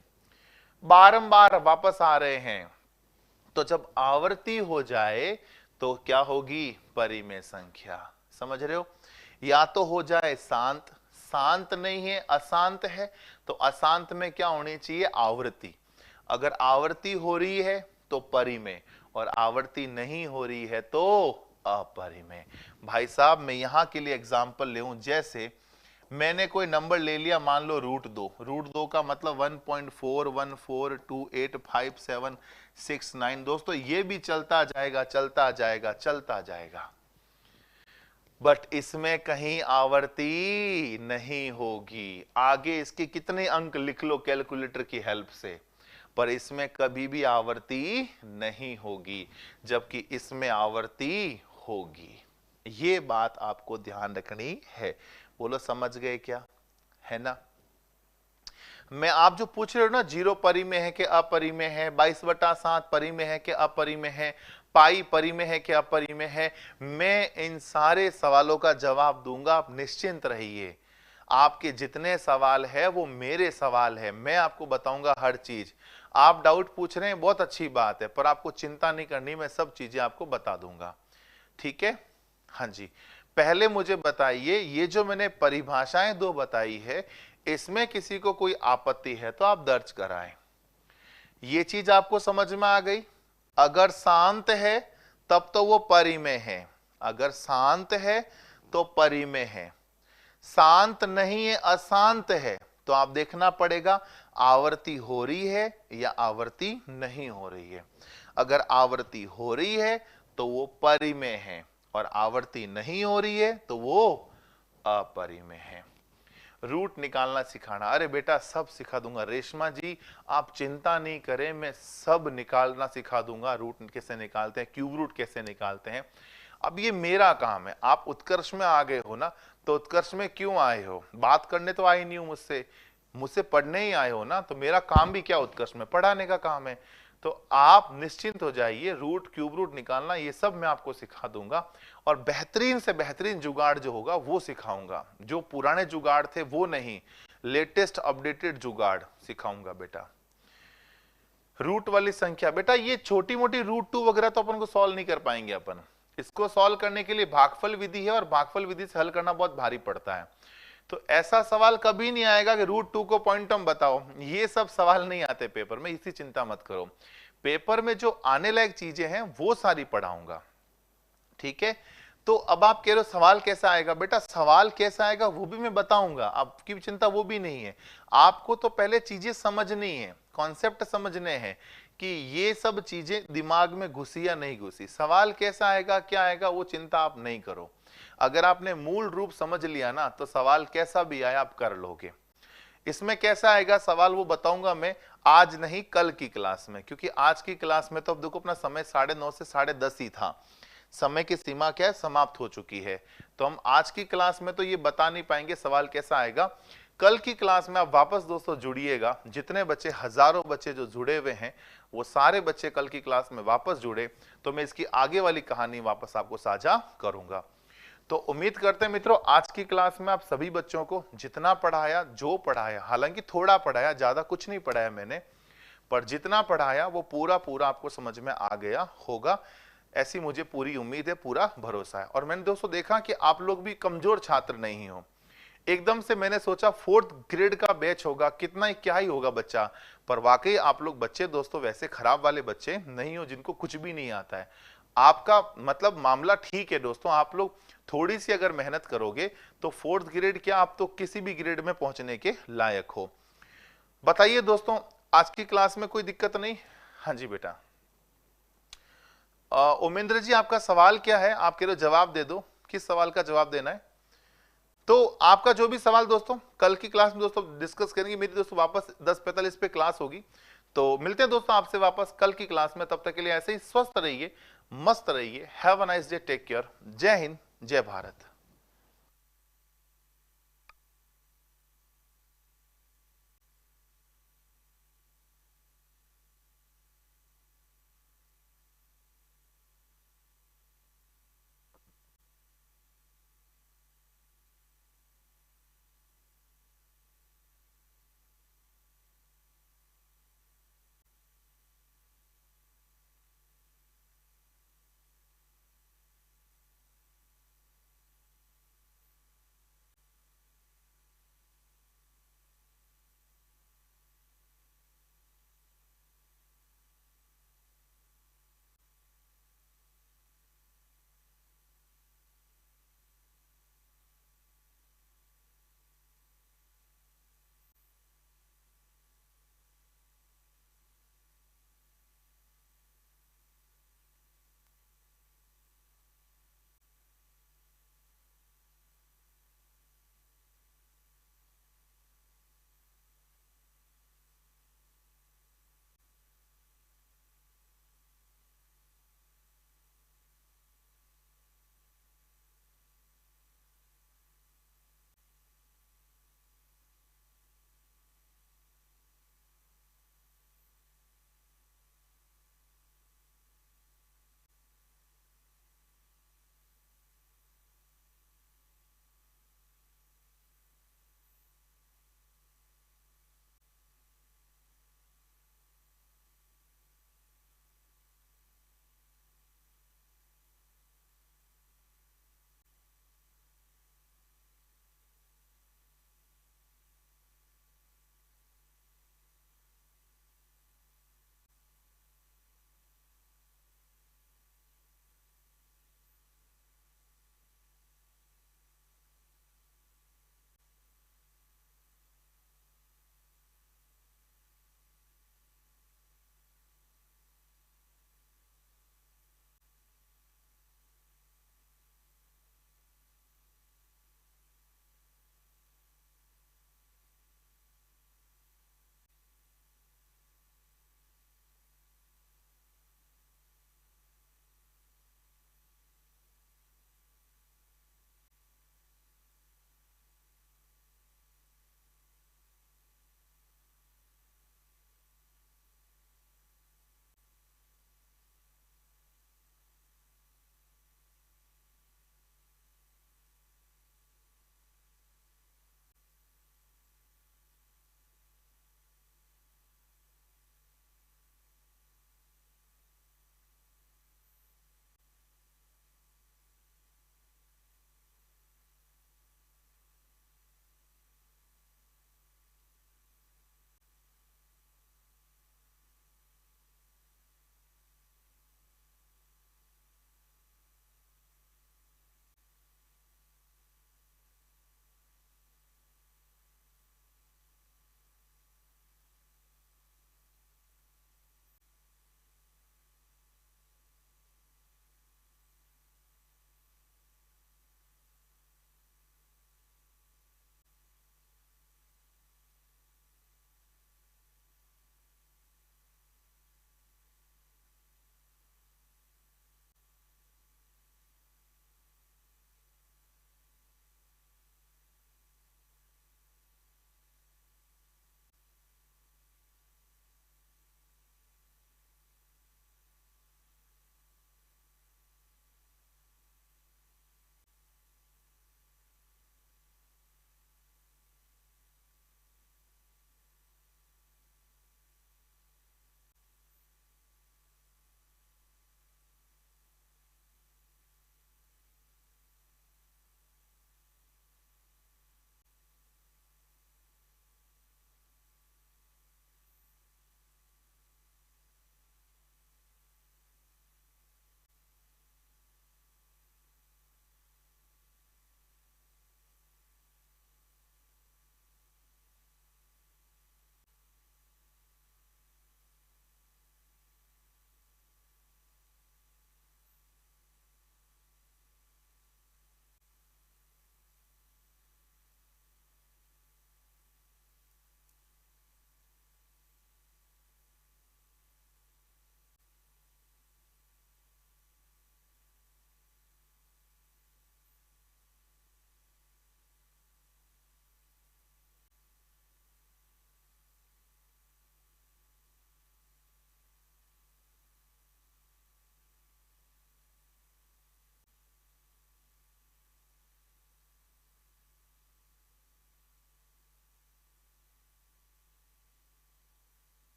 बारंबार वापस आ रहे हैं। तो जब आवर्ती हो जाए तो क्या होगी? परिमेय संख्या। समझ रहे हो? या तो हो जाए शांत, शांत नहीं है अशांत है, तो अशांत में क्या होनी चाहिए? आवृत्ति। अगर आवृत्ति हो रही है तो परिमेय, और आवृत्ति नहीं हो रही है तो अपरिमेय। भाई साहब मैं यहां के लिए एग्जांपल लेऊं, जैसे मैंने कोई नंबर ले लिया, मान लो √2, √2 का मतलब 1.4142856769। दोस्तों ये भी चलता जाएगा, चलता जाएगा, चलता जाएगा, बट इसमें कहीं आवर्ती नहीं होगी। आगे इसके कितने अंक लिख लो कैलकुलेटर की हेल्प से, पर इसमें कभी भी आवर्ती नहीं होगी, जबकि इसमें आवर्ती होगी। ये बात आपको ध्यान रखनी है। बोलो समझ गए क्या? है ना? मैं आप जो पूछ रहे हो ना, 0 परिमेय है कि अपरिमेय है, 22/7 परिमेय है कि अपरिमेय है, पाई परिमेय है कि अपरिमेय है, मैं इन सारे सवालों का जवाब दूंगा, आप निश्चिंत रहिए। आपके जितने सवाल है वो मेरे सवाल है, मैं आपको बताऊंगा हर चीज। आप डाउट पूछ रहे हैं, बहुत अच्छी बात है, पर आपको चिंता नहीं करनी, मैं सब चीजें आपको बता दूंगा। ठीक है? हाँ जी। पहले मुझे बताइए, ये जो मैंने परिभाषाएं 2 बताई है, इसमें किसी को कोई आपत्ति है तो आप दर्ज कराएं। ये चीज आपको समझ में आ गई? अगर शांत है तब तो वो परिमेय है, अगर शांत है तो परिमेय है, शांत नहीं है अशांत है तो आप देखना पड़ेगा आवर्ती हो रही है या आवर्ती नहीं हो रही है। अगर आवर्ती हो रही है तो वो परिमेय है, और आवर्ती नहीं हो रही है तो वो अपरिमेय है। रूट निकालना सिखाना, अरे बेटा सब सिखा दूंगा रेशमा जी, आप चिंता नहीं करें, मैं सब निकालना सिखा दूंगा। रूट कैसे निकालते हैं, क्यूब रूट कैसे निकालते हैं, अब ये मेरा काम है। आप उत्कर्ष में आ गए हो ना, तो उत्कर्ष में क्यों आए हो? बात करने तो आए नहीं हो मुझसे, मुझसे पढ़ने ही आए हो ना, तो मेरा काम भी क्या उत्कर्ष में पढ़ाने का काम है। तो आप निश्चिंत हो जाइए, रूट क्यूब रूट निकालना ये सब मैं आपको सिखा दूंगा, और बेहतरीन से बेहतरीन जुगाड़ जो होगा वो सिखाऊंगा। जो पुराने जुगाड़ थे वो नहीं, लेटेस्ट अपडेटेड जुगाड़ सिखाऊंगा बेटा। रूट वाली संख्या बेटा, ये छोटी मोटी √2 वगैरह तो अपन को सॉल्व नहीं कर पाएंगे। अपन इसको सॉल्व करने के लिए भागफल विधि है, और भागफल विधि से हल करना बहुत भारी पड़ता है। तो ऐसा सवाल कभी नहीं आएगा कि √2 को पॉइंटम बताओ, ये सब सवाल नहीं आते पेपर में, इसी चिंता मत करो। पेपर में जो आने लायक चीजें हैं वो सारी पढ़ाऊंगा। ठीक है? तो अब आप कह रहे हो सवाल कैसा आएगा? बेटा सवाल कैसा आएगा वो भी मैं बताऊंगा, आपकी चिंता वो भी नहीं है। आपको तो पहले चीजें समझनी है, कॉन्सेप्ट समझने हैं कि ये सब चीजें दिमाग में घुसी या नहीं घुसी। सवाल कैसा आएगा क्या आएगा वो चिंता आप नहीं करो। अगर आपने मूल रूप समझ लिया ना, तो सवाल कैसा भी आया आप कर लोगे। इसमें कैसा आएगा सवाल वो बताऊंगा मैं, आज नहीं कल की क्लास में, क्योंकि आज की क्लास में तो अब देखो अपना समय 9:30 से 10:30 ही था, समय की सीमा क्या है, समाप्त हो चुकी है। तो हम आज की क्लास में तो ये बता नहीं पाएंगे सवाल कैसा आएगा। कल की क्लास में आप वापस दोस्तों जुड़िएगा, जितने बच्चे, हजारों बच्चे जो जुड़े हुए हैं वो सारे बच्चे कल की क्लास में वापस जुड़े, तो मैं इसकी आगे वाली कहानी वापस आपको साझा करूंगा। तो उम्मीद करते हैं मित्रों आज की क्लास में आप सभी बच्चों को जितना पढ़ाया, जो पढ़ाया, हालांकि थोड़ा पढ़ाया, ज्यादा कुछ नहीं पढ़ाया मैंने, पर जितना पढ़ाया वो पूरा पूरा आपको समझ में आ गया होगा, ऐसी मुझे पूरी उम्मीद है, पूरा भरोसा है। और मैंने दोस्तों देखा कि आप लोग भी कमजोर छात्र नहीं हो। एकदम से मैंने सोचा 4th ग्रेड का बैच होगा, कितना ही क्या ही होगा बच्चा, पर वाकई आप लोग बच्चे दोस्तों वैसे खराब वाले बच्चे नहीं हो जिनको कुछ भी नहीं आता है। आपका मतलब मामला ठीक है दोस्तों, आप लोग थोड़ी सी अगर मेहनत करोगे तो 4th ग्रेड क्या, आप तो किसी भी ग्रेड में पहुंचने के लायक हो। बताइए दोस्तों आज की क्लास में कोई दिक्कत नहीं? हाँ जी बेटा, उमेंद्र जी, आपका सवाल क्या है? आप कह रहे हो जवाब दे दो, किस सवाल का जवाब देना है? तो आपका जो भी सवाल दोस्तों कल की क्लास में दोस्तों डिस्कस करेंगे। मेरी दोस्तों वापस 10:45 पे क्लास होगी, तो मिलते हैं दोस्तों आपसे वापस कल की क्लास में। तब तक के लिए ऐसे ही स्वस्थ रहिए, मस्त रहिए। Have a nice day, take care. जय हिंद, जय भारत।